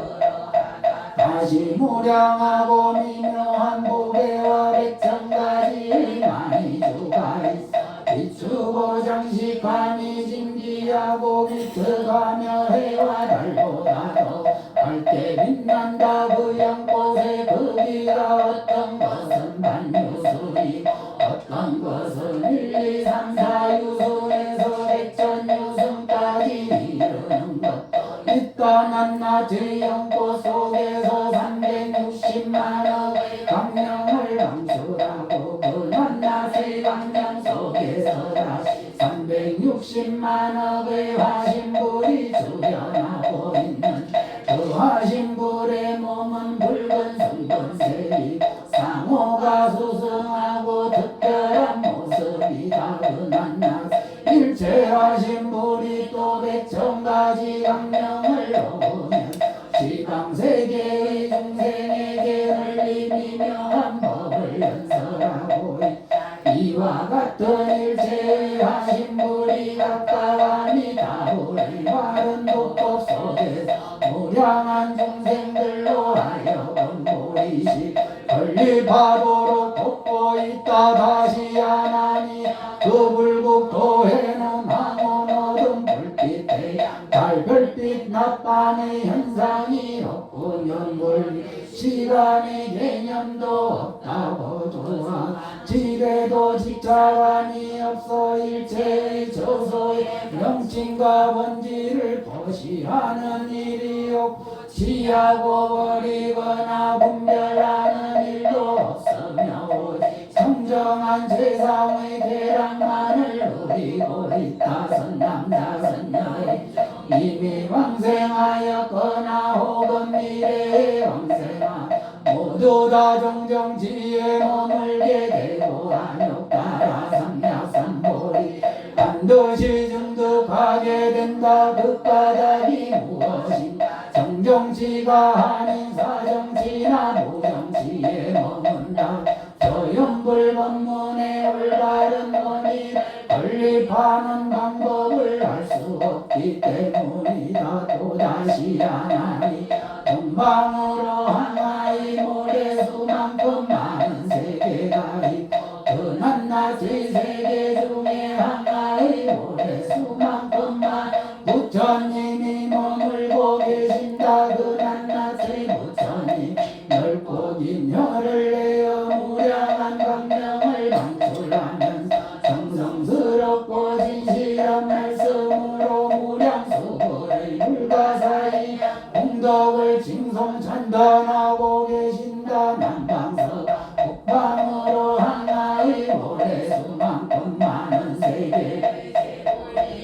다시 무량하고 미묘한 무게와 100,000가지의 마니주가 있어 비추고 장식함이 진기하고 비트가며 해와 달보다도 밝게 빛난다. 그 연꽃의 크기가 어떤 것은 반유술이 어떤 것은 1, 2, 3, 4 유순에서 100,000 유순까지 이르는 것도 있다. 낱낱이 연꽃 속에서 360만억의 강명을 방출하고 그 낱낱이 강명 속에서 다시 360만억의 화신불이 주변하고 있는 그 화신불의 몸은 붉은 붉은색이 상호가 수승하고 특별한 모습이다. 그 낱낱이 일체 화신불이 또 100,000가지 강명을 놓으면 시방세계의 중생에게 널리 미묘한 법을 연설하고 있다. 이와 같은 일체의 화신불이 가까하니 다불의 마른 도법 속에서 무량한 중생들로 하여금 보이시 건립하도록 돕고 있다. 다시 하나니 그 불국토에는 황혼 어둠 불빛에 달별빛 낮밤의 현상이 없고 연불 시간의 개념도 없다고 좋아 지대도 직자감이 없어 일체의 저소의 명칭과 본질을 고시하는 일이 없고 지하고 버리거나 분별하는 일도 없으며 오직 정정한 세상의 계량만을 누리고 있다. 선남자 선녀의 이미 왕생하였거나 혹은 미래의 왕생하 모두 다 정정지에 머물게 되고 안욕따라 삼약삼보리 반드시 증득하게 된다. 그 까닭이 무엇인가 정정지가 아닌 사정지나 무정지에 머문다. 조연불법문의 올바른 원인 건립하는 방법을 알 수 없기 때문이다. 또다시 하나니 동방으로 하나의 모래수만큼 많은 세계가 있고 그 낱낱이 세계 중에 하나의 모래수만큼 많은 부처님이 머물고 계신다. 그 낱낱이 부처님 넓고 긴 혀를 내어 무량한 강명을 방출하면서 정성스럽고 진실한 말씀으로 무량수고의 불가사의 공덕을 징송찬단하고 계신다. 남방서 북방으로 하나의 모래수만큼 많은 세계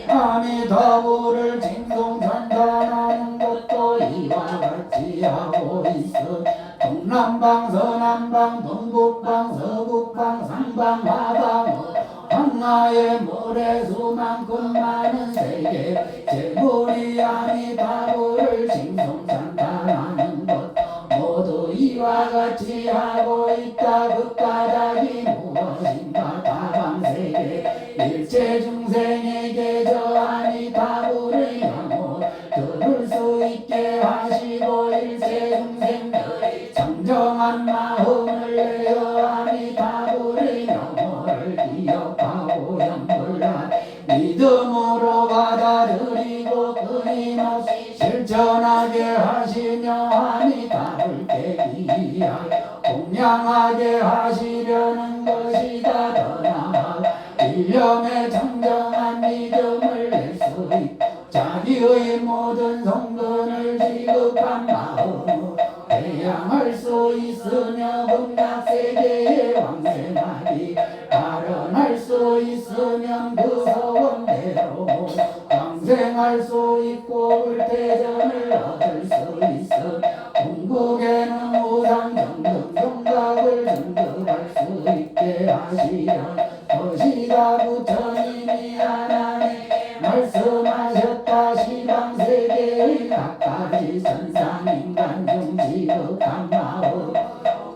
아미다불을 징송찬단하는 것도 이와 같이 하고 있어. 동남방 서남방 동북방 서북방 상방 하방 황하의 모래수만큼 많은 세계 제물이 아미다불을 징송찬단하는 것 모두 실천하게 하시며 아미타불 깨기야 공양하게 하시려는 것이다 더 나아 일념의 정정한 믿음을 낼 수 있고 자기의 모든 성근을 지급한 마음으로 대양할 수 있으며 극락세계에 왕생하기 발언할 수 있으면 그 소원대로 왕생할 수 있고 불태전을 얻을 수 있어 궁극에는 우상 정등 경각을 증득할 수 있게 하시려 것이다 부처님이 하나님 말씀하셨다 시방세계의 각가지 선상인간 중 지극한 마음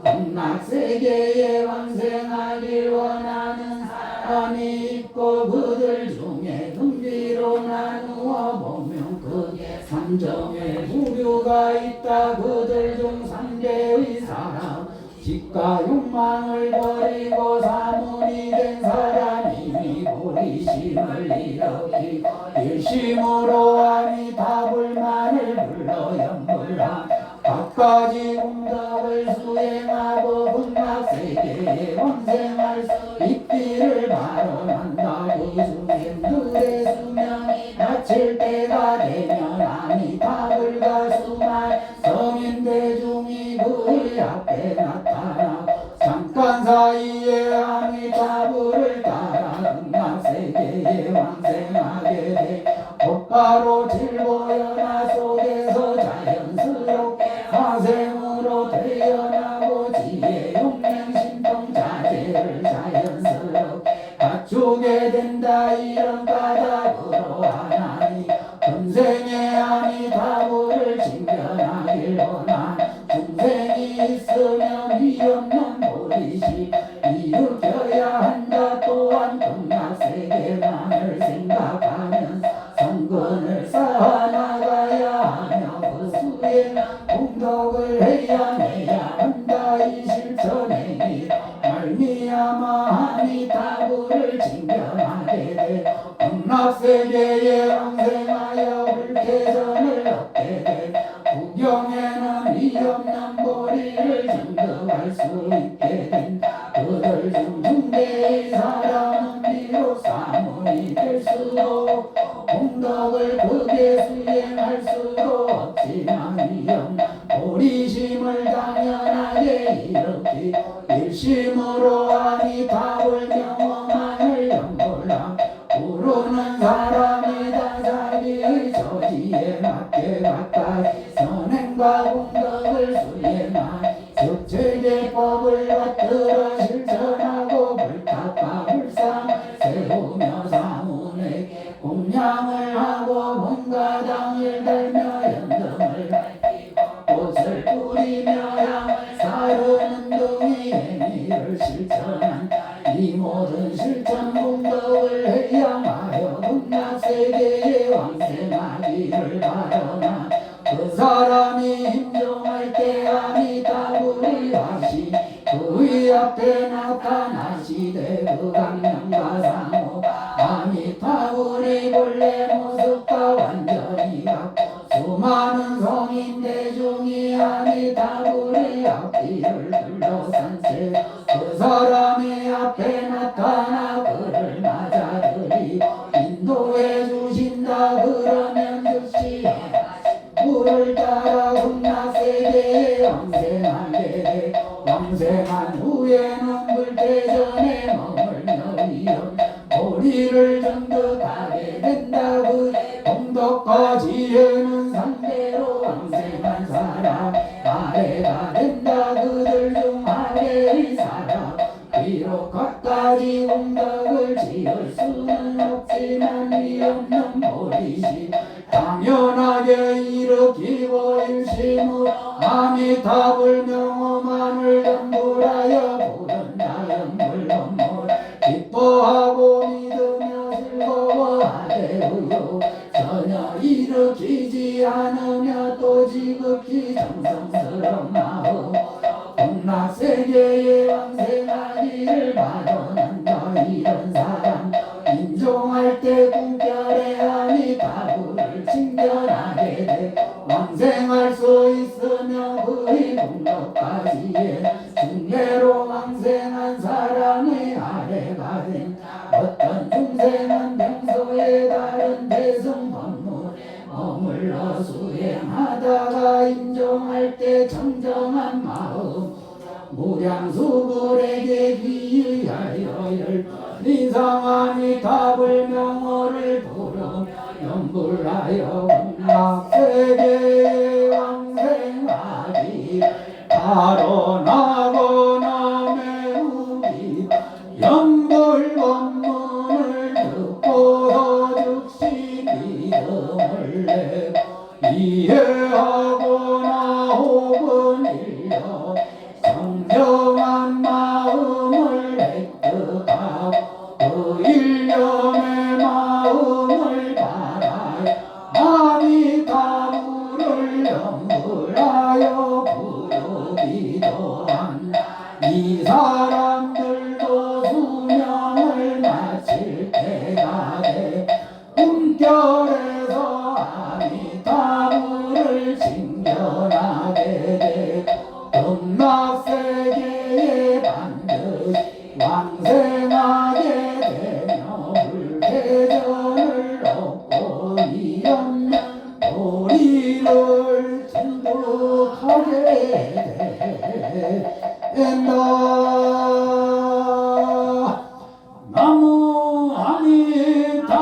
극락세계에 왕생하길 원하는 사람이 있고 그들 중에 등비로 나누어 보면 크게 삼정의 부류가 있다 그들 중 상대의 사람 직과 욕망을 버리고 사문이 된 사람이니 보리심을 일으키고 일심으로 아미타불만을 불러 연불하 각가지 공덕을 수행하고 극락세계에 왕생할 수 있기를 바라난다 그 중생들의 수명이 마칠 때가 되면 아미타불과 수만 성인 대중이 그의 앞에 나타나 잠깐 사이에 아미타불을 따라 극락세계에 왕생하게 돼 곧바로 질보연화 속에서 자연스럽게 화생으로 태어나고 지혜 용맹 신통 자제를 자연스럽게 갖추게 된다 이런 까닭으로 하나님 금생에 아미타불을 징견하길 원한 중생이 있으면 위없는 보리시 일으켜야 한다 또한 극락세계만을 생각하면 성근을 쌓아나가야 하며 그 수에 공덕을 해야 한다 이 실천행위 말미암아 아미타불을 징견하게 돼 극락세계에 왕생하여 불태전을 얻게 돼 구경에는 위없는 보리를 증득할 수 있게 된 그들 중 중대의 사람은 비록 사문이 될 수도 공덕을 크게 수행할 수도 없지만 위험 보리심을 당연하게 일으키 일심으로 아미타불 경험만을 연불함 부르는 사람이다 자기의 저지에 맞게 가까이 선행과 공덕을 수행한 즉체계법을 받들어 실천하고 불탁과 불상 세우며 사문에 공양을 하고 뭔가 당을 달며 연등을 밝히고 꽃을 뿌리며 향을 사르는 등의 행위를 실천한 이 모든 실천 공덕을 해양하여 극락세계에 왕생하기를 바라나 그 사람이 임종할 때 아미타불이 하시 그의 앞에 나타나시되 그 강명과 상호 아미타불의 본래 모습과 완전히 같고 수많은 성인 대중이 아미타불의 앞뒤를 둘러싼 채 그 사람의 앞에 나타나 그를 맞아들이 인도해 주신다 그러면 즉시 불을 따라 극락세계에 왕생하게 돼 왕생한 후에는 불태전에 머물며 위험 보리를 정득하게 된다 그 공덕과 지혜는 상대로 왕생한 사람 아래가 된다 그들 중 아래의 사람 비록 갖가지 공덕을 지을 수는 없지만 위없는 보리심 당연하게 일으키고 일심으로 아미타불 명호만을 연불하여 부른다 연불건물 기뻐하고 믿으며 즐거워하되 의요 전혀 일으키지 않으며 또 지극히 정성스러운 마음 극락세계에 왕생하기를 바라난다 이런 사람 인종할 때 꿈결에 아미타불을 칭견하게 돼 인정할 때 정정한 마음 무량수불에게 귀의하여 열이상하니 답을 명호를 부르며 연불하여 낙세계의 왕생하기 바로 나고 남의 우리 연불법문을 듣고 즉시 믿음을 내 이해하거나 혹은 일려 정정한 마음을 획득하고 그 일념의 마음을 바라여 아미타불을 연불하여 부르기도 한다. 이 사람들도 수명을 마칠 때가 돼 꿈결에서 아미타불을 징견하게 돼 음락세계에 반드시 왕생하게 되며 불쾌전을 얻고 이없는 도리를 진득하게 된다. 나무 아미타불라만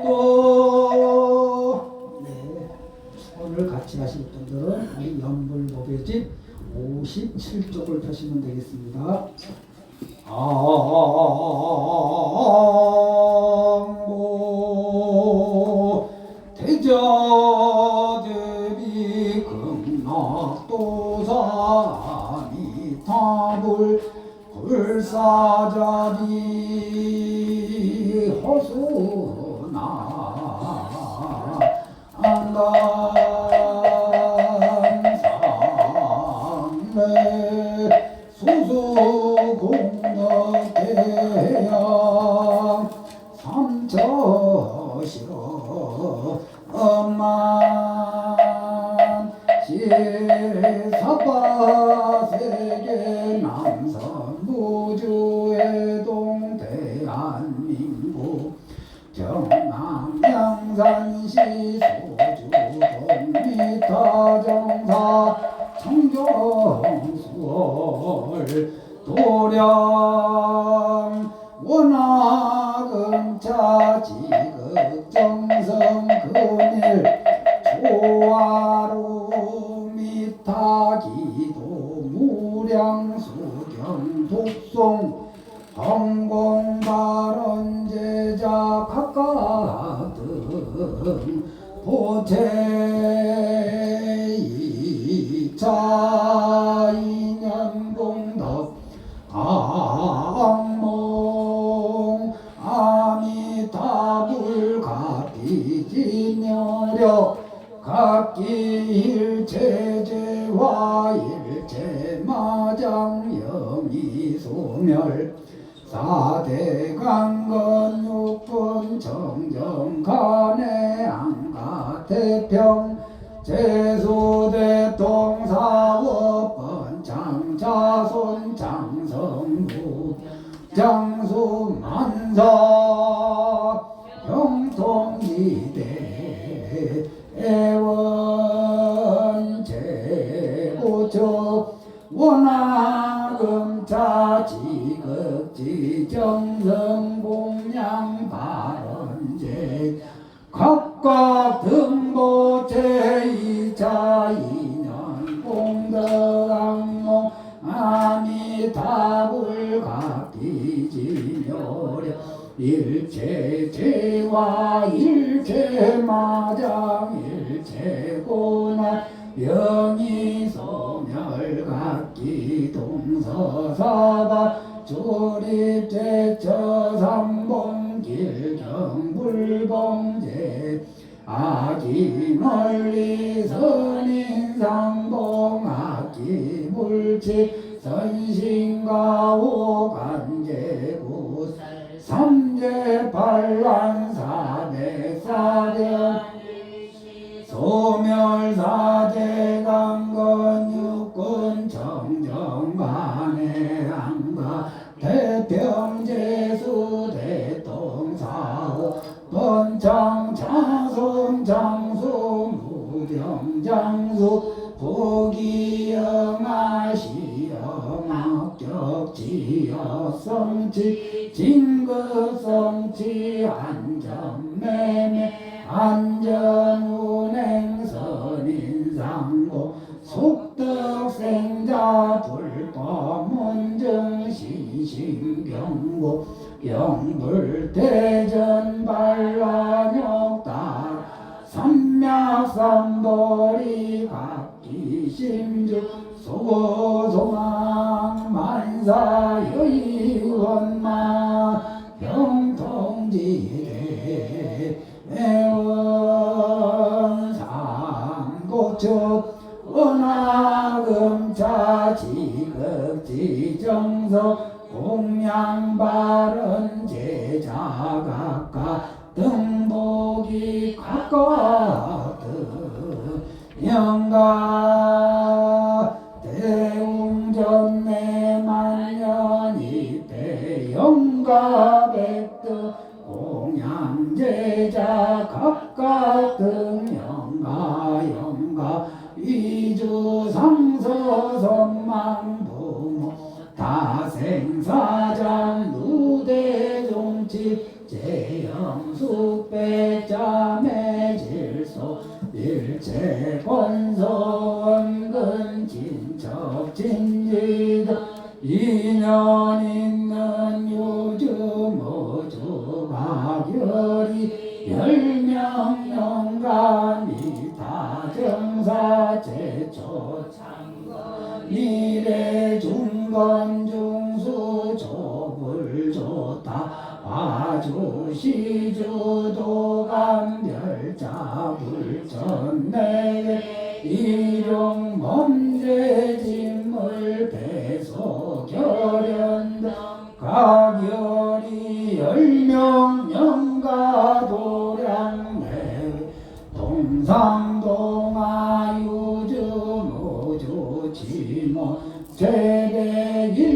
또 오늘 같이 하실 분들은 우리 연불법의 집 57쪽을 펴시면 되겠습니다. 항모 대자대비 극락도사 아미타불 불사자비 허수나 안간삼매 수수공덕대양 삼처시어 엄만 제사바세계 남선 무주해동 대한민국 경남양산시 소주 동미타정사 청정수월 도량 원화금차 지극정성 금일 조화로 미타기도 무량수경 독송 성공발언제자 각각 등 보채이차 인연공덕 악몽 아미타불 가피지녀력 각기일체제와 일체마장 영이소멸 사대강건육분 정정간의 안가태평 제수대통사업번 장자손 장성무 장수만사 형통이대 애원제고조 원화금차 지극지 정성공양 발언제 각각 등보제이자 인연 공덕악몽 아미타불 각기지묘력 일체제와 일체마장 일체고난 명이소멸각기 동서사바 조립제처삼봉길경불봉제 아기멀리 선인상봉 아기물치 선신가오 간제구 삼재팔란사백사변 소멸사대강건육군 정정간의 안가 대평제수 대통사호 번창차손 장수 무병장수 부기영아시영악격지여성치 진급성치 안전매매 안전운행선인상고 속덕생자 불법문정 시신경고 영불대전발란역다 삼맥삼보리 각기심주 소소망 만사여의원마 형통지대 애원상고척 은하금차 지극지정서 공양발언 제자각각 등복이 각각 영가 대웅전내 만년이대 영가백등 공양제자 각각 등 영가 이주상서선망부모 다생사장 누대종치 제영숙백자매질소 일체권서 내조 미래 중건 중수 조불 조다 화주 시주 도감 별자 불전 내외 일용 범죄 진물 배소 결연 가결이 열명 영가 도량 내외 동상동하 유주 무주 지모 제백일체운고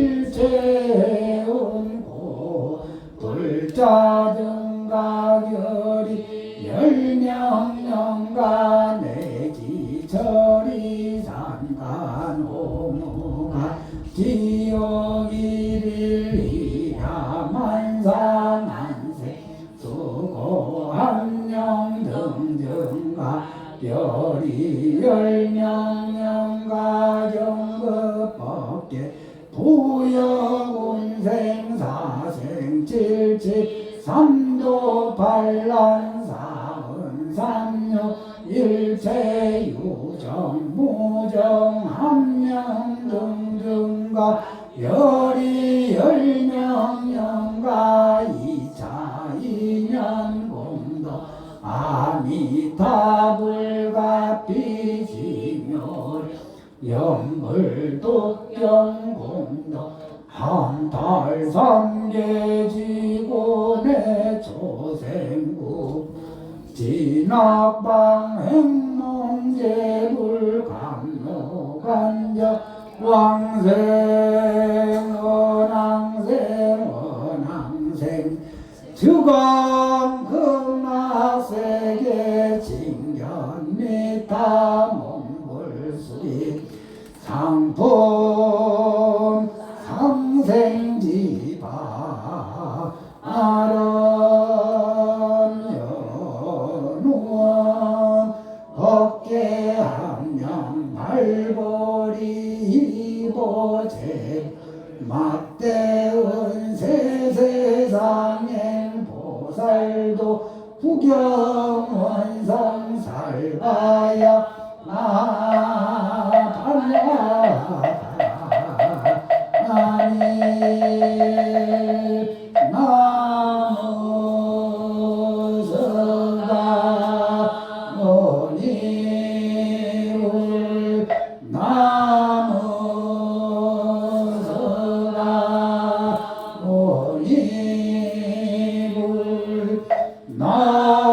불자등 가결이 열명 영가 내지 절이 산가 노무가 지옥 일일이야 만사만세 수고 함령 등등가 열이 열명 영가 정급법계 부여운생 사생 칠칠 삼도 반란 사은 삼육 일체 유정 무정 함령 등등가 열이 열명 영가 이차 인연 공도 아미타불가 비지묘 영불독경공도 한달삼계지고내 초생국 진학방 행몽제불감로간적 왕생 원항생 주검 금락세계 징견미타 몽불수리 상품 상생지바 아련연원 법계함령 발보리 이보제 막대은 세세상행 보살도 구경원성 살바야 아니 나무서가 모니울 나무서가 모니울 나무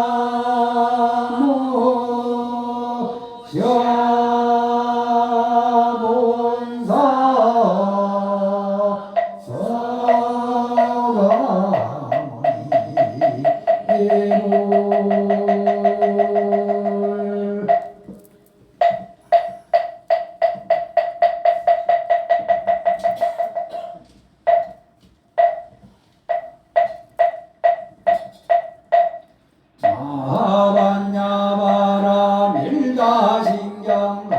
샤본사 서가모니 마반야바라 밀다신경만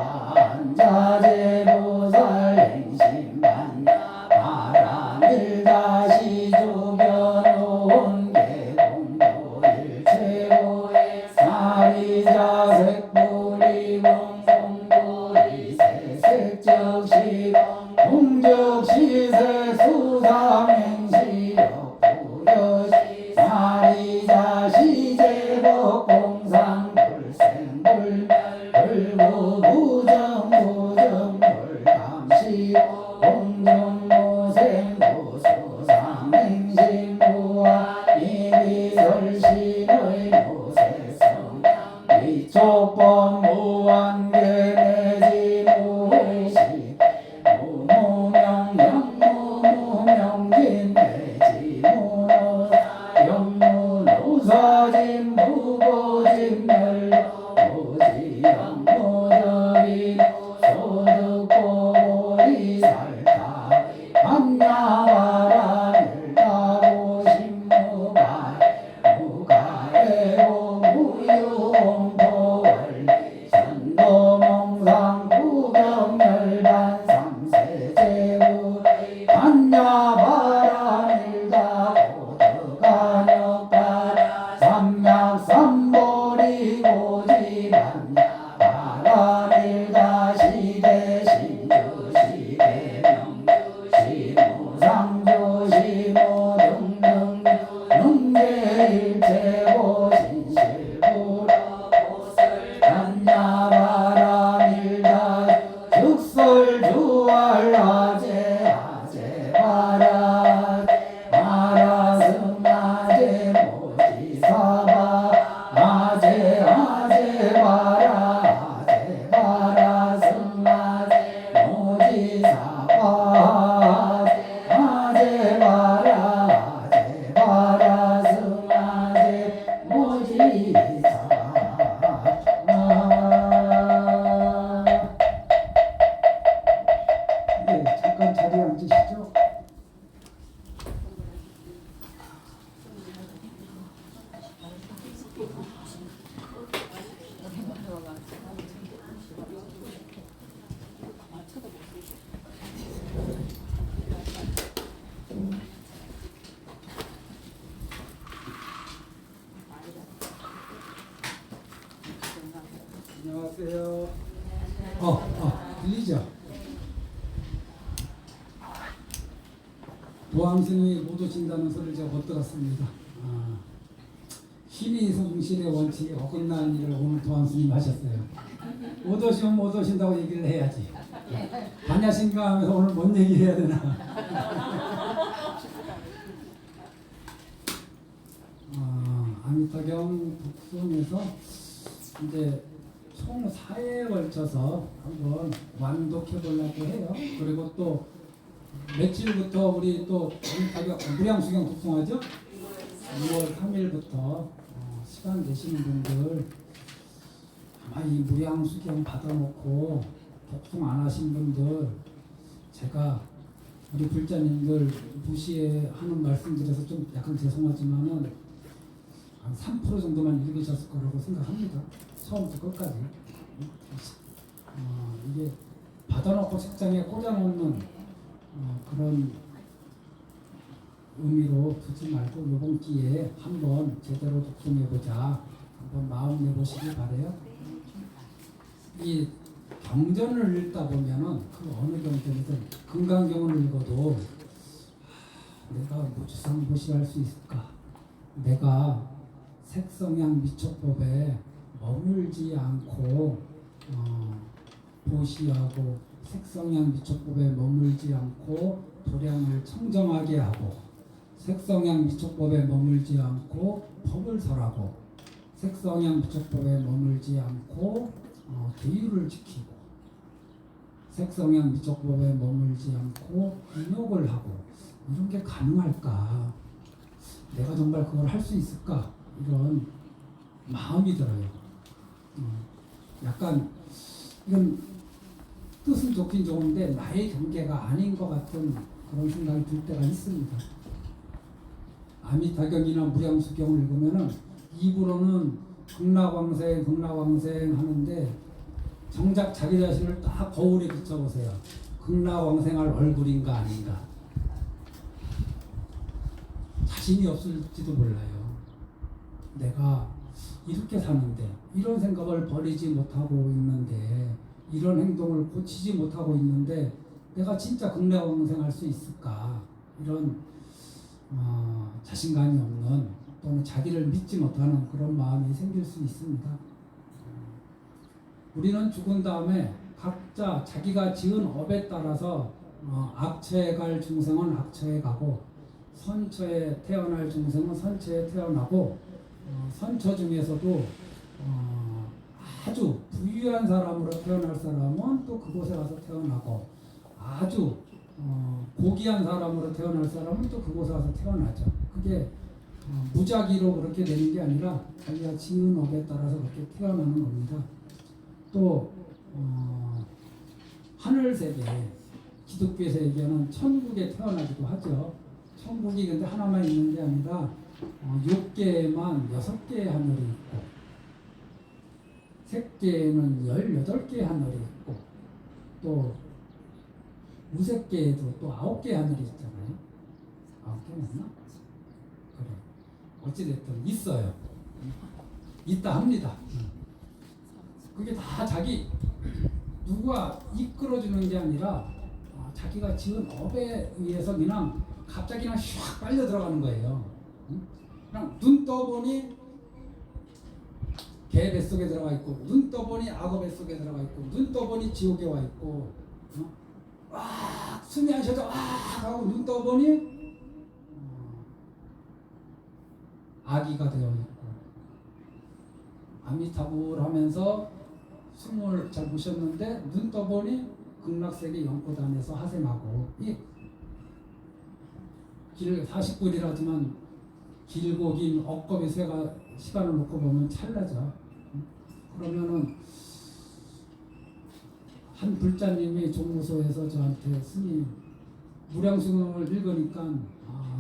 자제보살 행심만 바라 밀다시 조변온 개공도일 최고의 사리자색불이 공공불이 세색적시 공적시세 수상행시역 부여시 사리자시 제복공상 불생불별 불구부정 부정불감시 공정무생무수상행신무와 이비설신의 무세성 이쪽법 무한계내지 무의식 들리죠? 도황스님이 못 오신다는 소리를 제가 못 들었습니다. 신이 성실의 원칙에 어긋난 일을 오늘 도황스님 하셨어요. 못 오시면 못 오신다고 얘기를 해야지. 반야신가 하면서 오늘 뭔 얘기 해야 되나. 아미타경 독송에서 이제 총 4회에 걸쳐서 한번 완독해 보려고 해요. 그리고 또 며칠부터 우리 또 무량수경 독송하죠? 6월 3일부터 시간 되시는 분들 아마 이 무량수경 받아놓고 독송 안 하신 분들 제가 우리 불자님들 무시하는 말씀드려서 좀 약간 죄송하지만은 한 3% 정도만 읽으셨을 거라고 생각합니다. 처음부터 끝까지. 이게 받아놓고 책장에 꽂아놓는 그런 의미로 두지 말고 이번 기회에 한번 제대로 독송해보자. 한번 마음 내보시기 바래요. 이 경전을 읽다 보면은 그 어느 경전이든 금강경을 읽어도 내가 무주상 무시할 수 있을까? 내가 색성향 미촉법에 머물지 않고 보시하고 색성향 미촉법에 머물지 않고 도량을 청정하게 하고 색성향 미촉법에 머물지 않고 법을 설하고 색성향 미촉법에 머물지 않고 계율을 지키고 색성향 미촉법에 머물지 않고 인욕을 하고 이런 게 가능할까? 내가 정말 그걸 할 수 있을까? 이런 마음이 들어요. 약간 이건 뜻은 좋긴 좋은데 나의 경계가 아닌 것 같은 그런 생각이 들 때가 있습니다. 아미타경이나 무량수경을 읽으면은 입으로는 극락왕생 하는데 정작 자기 자신을 딱 거울에 비춰보세요. 극락왕생할 얼굴인가 아닌가. 자신이 없을지도 몰라요. 내가 이렇게 사는데 이런 생각을 버리지 못하고 있는데 이런 행동을 고치지 못하고 있는데 내가 진짜 극락왕생할 수 있을까? 이런 자신감이 없는 또는 자기를 믿지 못하는 그런 마음이 생길 수 있습니다. 우리는 죽은 다음에 각자 자기가 지은 업에 따라서 악처에 갈 중생은 악처에 가고 선처에 태어날 중생은 선처에 태어나고 선처 중에서도 아주 부유한 사람으로 태어날 사람은 또 그곳에 가서 태어나고 아주 고귀한 사람으로 태어날 사람은 또 그곳에 가서 태어나죠. 그게 무작위로 그렇게 되는 게 아니라 자기가 지은 업에 따라서 그렇게 태어나는 겁니다. 또 하늘세계, 기독교에서 얘기하는 천국에 태어나기도 하죠. 천국이 근데 하나만 있는 게 아니라 6개에만 6개의 하늘이 있고 색계에는 18개의 하늘이 있고 또 무색계에도 또 9개의 하늘이 있잖아요. 9개 맞나? 그래. 어찌됐든 있어요. 있다 합니다. 그게 다 자기 누가 이끌어주는 게 아니라 자기가 지은 업에 의해서 그냥 갑자기 그냥 샥 빨려 들어가는 거예요. 그냥 눈 떠보니 개 뱃속에 들어가 있고 눈 떠보니 악어 뱃속에 들어가 있고 눈 떠보니 지옥에 와 있고 숨이 안 쉬어져 하고 눈 떠보니 아기가 되어 있고 아미타불 하면서 숨을 잘 못 쉬었는데 눈 떠보니 극락세계 연꽃단에서 하생하고 길 40분이라지만 길고 긴 억겁의 새가 시간을 놓고 보면 찰나죠. 그러면은 한 불자님이 종무소에서 저한테 스님 무량수경을 읽으니까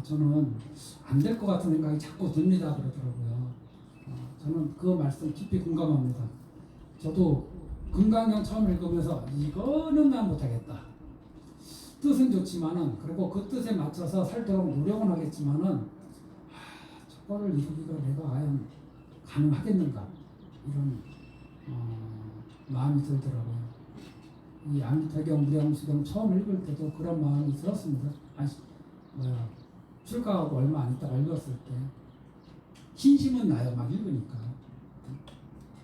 저는 안 될 것 같은 생각이 자꾸 듭니다 그러더라고요. 저는 그 말씀 깊이 공감합니다. 저도 금강경 처음 읽으면서 이거는 난 못하겠다. 뜻은 좋지만은 그리고 그 뜻에 맞춰서 살도록 노력은 하겠지만은 저거를 이루기가 내가 과연 가능하겠는가 이런 마음이 들더라고요. 이 안타경 무량수경 처음 읽을 때도 그런 마음이 들었습니다. 아니 출가하고 얼마 안 있다가 읽었을 때 신심은 나요. 막 읽으니까.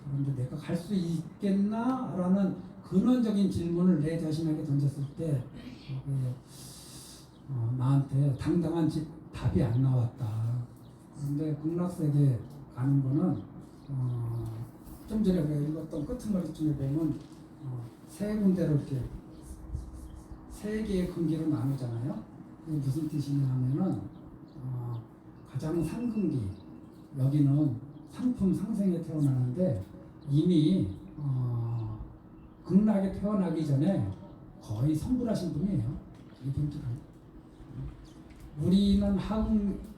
그런데 내가 갈 수 있겠나라는 근원적인 질문을 내 자신에게 던졌을 때 나한테 당당한 답이 안 나왔다. 그런데 극락세계 가는 거는 좀 전에 우리가 읽었던 끄트머리쯤에 보면 세 군데로 이렇게 세 개의 근기로 나누잖아요. 이게 무슨 뜻이냐면은 가장 상근기, 여기는 상품 상생에 태어나는데 이미 극락에 태어나기 전에 거의 성불하신 분이에요. 이분들은. 우리는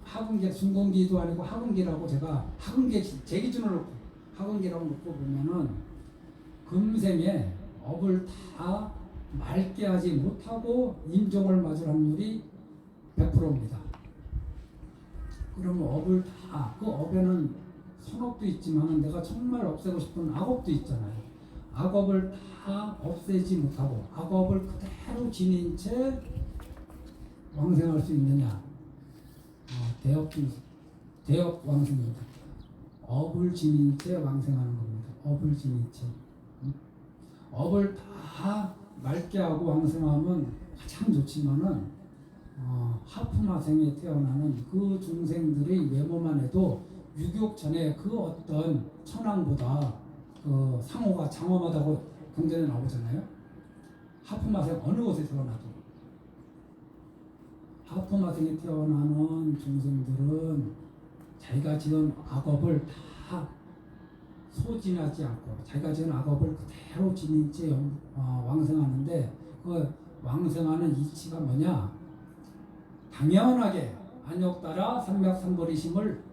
하근계 중근기도 아니고 하근기라고 제가 하근계 제 기준으로 하근기라고 놓고 보면은 금생에 업을 다 맑게 하지 못하고 임종을 맞을 확률이 100%입니다. 그러면 업을 다, 그 업에는 선업도 있지만 내가 정말 없애고 싶은 악업도 있잖아요. 악업을 다 없애지 못하고 악업을 그대로 지닌 채 왕생할 수 있느냐? 대업 왕생입니다. 업을 지닌 채 왕생하는 겁니다. 업을 지닌 채. 업을 다 맑게 하고 왕생하면 가장 좋지만은 하프마생에 태어나는 그 중생들의 외모만 해도 유교 전에 그 어떤 천황보다 그 상호가 장엄하다고 경전에 나오잖아요. 하프마생 어느 곳에 태어나도 하프마생에 태어나는 중생들은 자기가 지은 악업을 다 소진하지 않고 자기가 지은 악업을 그대로 지닌 채 왕생하는데 그 왕생하는 이치가 뭐냐? 당연하게 안욕 따라 삼맥삼벌이심을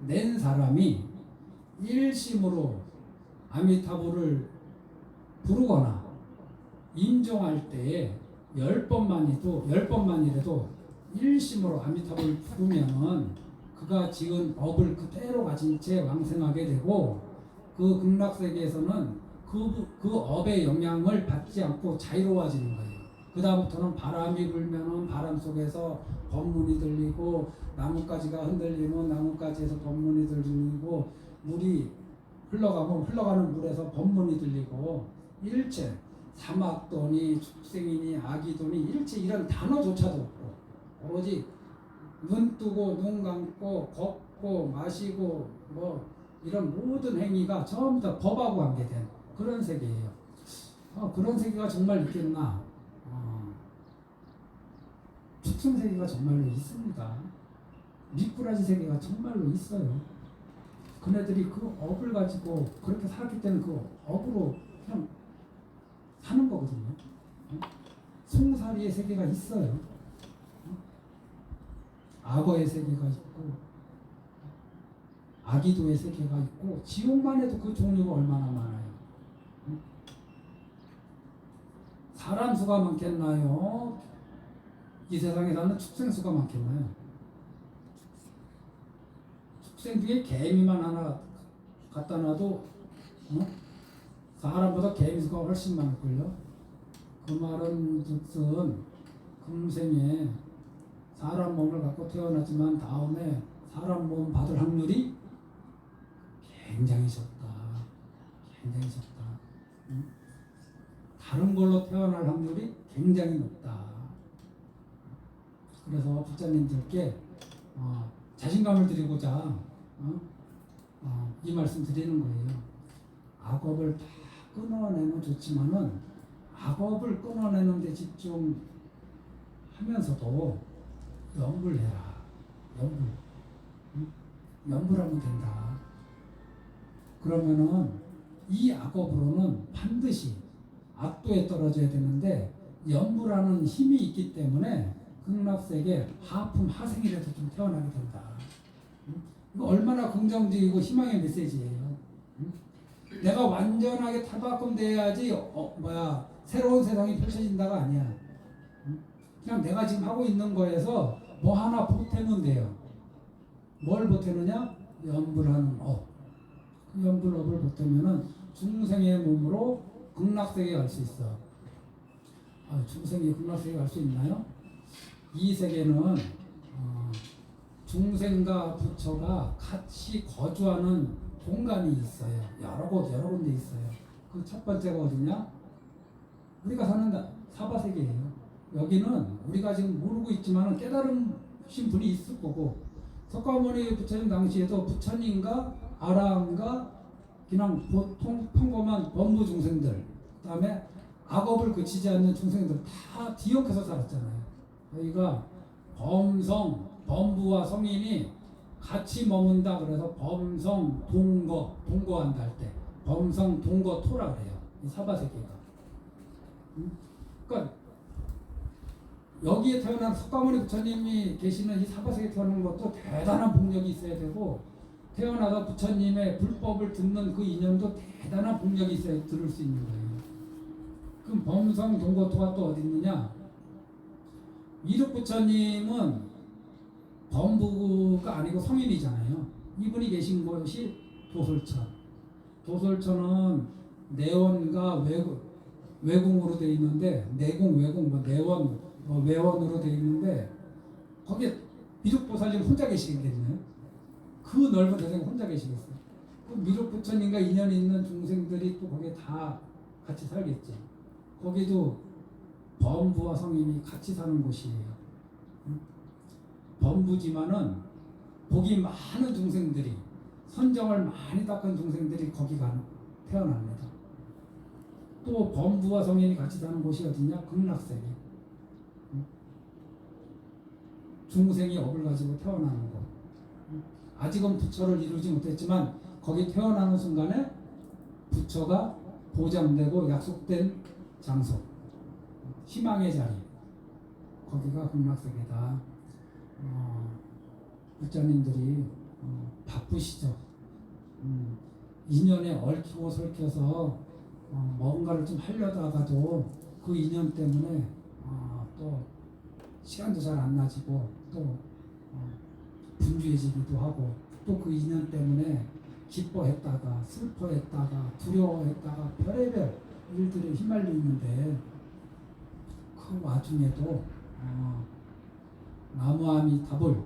낸 사람이 일심으로 아미타불을 부르거나 임종할 때에 10번만이라도 일심으로 아미타불을 부르면은 그가 지은 업을 그대로 가진 채 왕생하게 되고 그 극락세계에서는 그 업의 영향을 받지 않고 자유로워지는 거예요. 그 다음부터는 바람이 불면은 바람 속에서 법문이 들리고 나뭇가지가 흔들리면 나뭇가지에서 법문이 들리고 물이 흘러가면 흘러가는 물에서 법문이 들리고 일체 사막도니 축생이니 아기도니 일체 이런 단어조차도 없고 오로지 눈 뜨고 눈 감고 걷고 마시고 뭐 이런 모든 행위가 전부 다 법하고 관계된 그런 세계예요. 그런 세계가 정말 있겠나? 축생 세계가 정말로 있습니다. 미꾸라지 세계가 정말로 있어요. 그네들이 그 업을 가지고 그렇게 살았기 때문에 그 업으로 그냥 사는 거거든요. 송사리의 세계가 있어요. 악어의 세계가 있고 아기도의 세계가 있고 지옥만 해도 그 종류가 얼마나 많아요. 사람 수가 많겠나요? 이 세상에 사는 축생 수가 많겠나요? 축생 중에 개미만 하나 갖다 놔도 사람보다 개미 수가 훨씬 많을걸요. 그 말은 즉슨 금생에 사람 몸을 갖고 태어났지만 다음에 사람 몸 받을 확률이 굉장히 적다. 굉장히 적다. 다른 걸로 태어날 확률이 굉장히 높다. 그래서 부처님들께 자신감을 드리고자 이 말씀 드리는 거예요. 악업을 다 끊어내면 좋지만은 악업을 끊어내는 데 집중하면서도 염불해라. 염불하면 된다. 그러면은 이 악업으로는 반드시 악도에 떨어져야 되는데 염불하는 힘이 있기 때문에 극락세계 하품 하생이라도 좀 태어나게 된다. 이거 얼마나 긍정적이고 희망의 메시지예요. 내가 완전하게 탈바꿈돼야지 새로운 세상이 펼쳐진다가 아니야. 그냥 내가 지금 하고 있는 거에서 뭐 하나 보태면 돼요. 뭘 보태느냐? 염불하는 업. 그 염불업을 보태면은 중생의 몸으로 극락세계에 갈 수 있어. 중생이 극락세계 갈 수 있나요? 이 세계는 중생과 부처가 같이 거주하는 공간이 있어요. 여러 군데 있어요. 그 첫 번째가 어디냐? 우리가 사는 사바세계예요. 여기는 우리가 지금 모르고 있지만 깨달으신 분이 있을 거고, 석가모니 부처님 당시에도 부처님과 아라한과 그냥 보통 평범한 범부 중생들, 그 다음에 악업을 그치지 않는 중생들 다 뒤엉켜서 살았잖아요. 저희가 범부와 성인이 같이 머문다 그래서 범성 동거한다 할 때 범성 동거토라 그래요. 이 사바세계가. 그러니까 여기에 태어난 석가모니 부처님이 계시는 이 사바세계에 태어나는 것도 대단한 복력이 있어야 되고, 태어나서 부처님의 불법을 듣는 그 인연도 대단한 복력이 있어야 들을 수 있는 거예요. 그럼 범성 동거토가 또 어디 있느냐? 이륙 부처님은 범부가 아니고 성인이잖아요. 이분이 계신 곳이 도솔천. 도솔천은 내원과 외궁으로 되어 있는데, 내궁, 외궁, 내원, 외원으로 되어 있는데, 거기에 미륵보살님 혼자 계시겠네요. 그 넓은 세상에 혼자 계시겠어요. 그 미륵 부처님과 인연이 있는 중생들이 또 거기에 다 같이 살겠죠. 거기도 범부와 성인이 같이 사는 곳이에요. 범부지만은 복이 많은 중생들이, 선정을 많이 닦은 중생들이 거기 태어납니다. 또 범부와 성인이 같이 사는 곳이 어디냐? 극락세계. 중생이 업을 가지고 태어나는 곳. 아직은 부처를 이루지 못했지만 거기 태어나는 순간에 부처가 보장되고 약속된 장소, 희망의 자리, 거기가 극락세계다. 부처님들이 바쁘시죠. 인연에 얽히고 설켜서 뭔가를 좀 하려다 가도 그 인연 때문에 또 시간도 잘 안 나지고 또 분주해지기도 하고, 또 그 인연 때문에 기뻐했다가 슬퍼했다가 두려워했다가 별의별 일들에 휘말리는데, 그 와중에도 나무아미타불,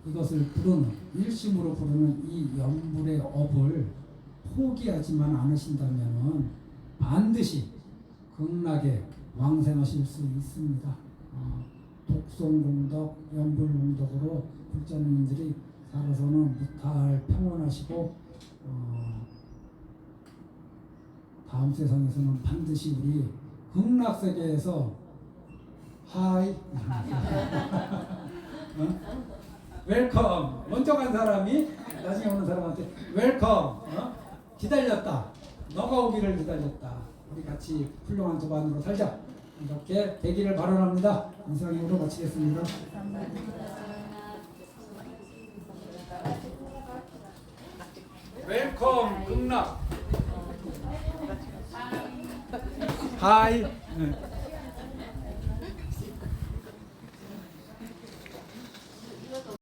이것을 부르는, 일심으로 부르는 이 영불의 업을 포기하지만 않으신다면 반드시 극락에 왕생하실 수 있습니다. 독송공덕, 영불공덕으로 불자님들이 살아서는 무탈 평온하시고, 다음 세상에서는 반드시 우리 극락세계에서 하이 웰컴, 먼저 간 사람이 나중에 오는 사람한테 웰컴, 기다렸다, 너가 오기를 기다렸다, 우리 같이 훌륭한 조반으로 살자, 이렇게 되기를 바라랍니다. 이상으로 마치겠습니다. 웰컴 극락. 하이.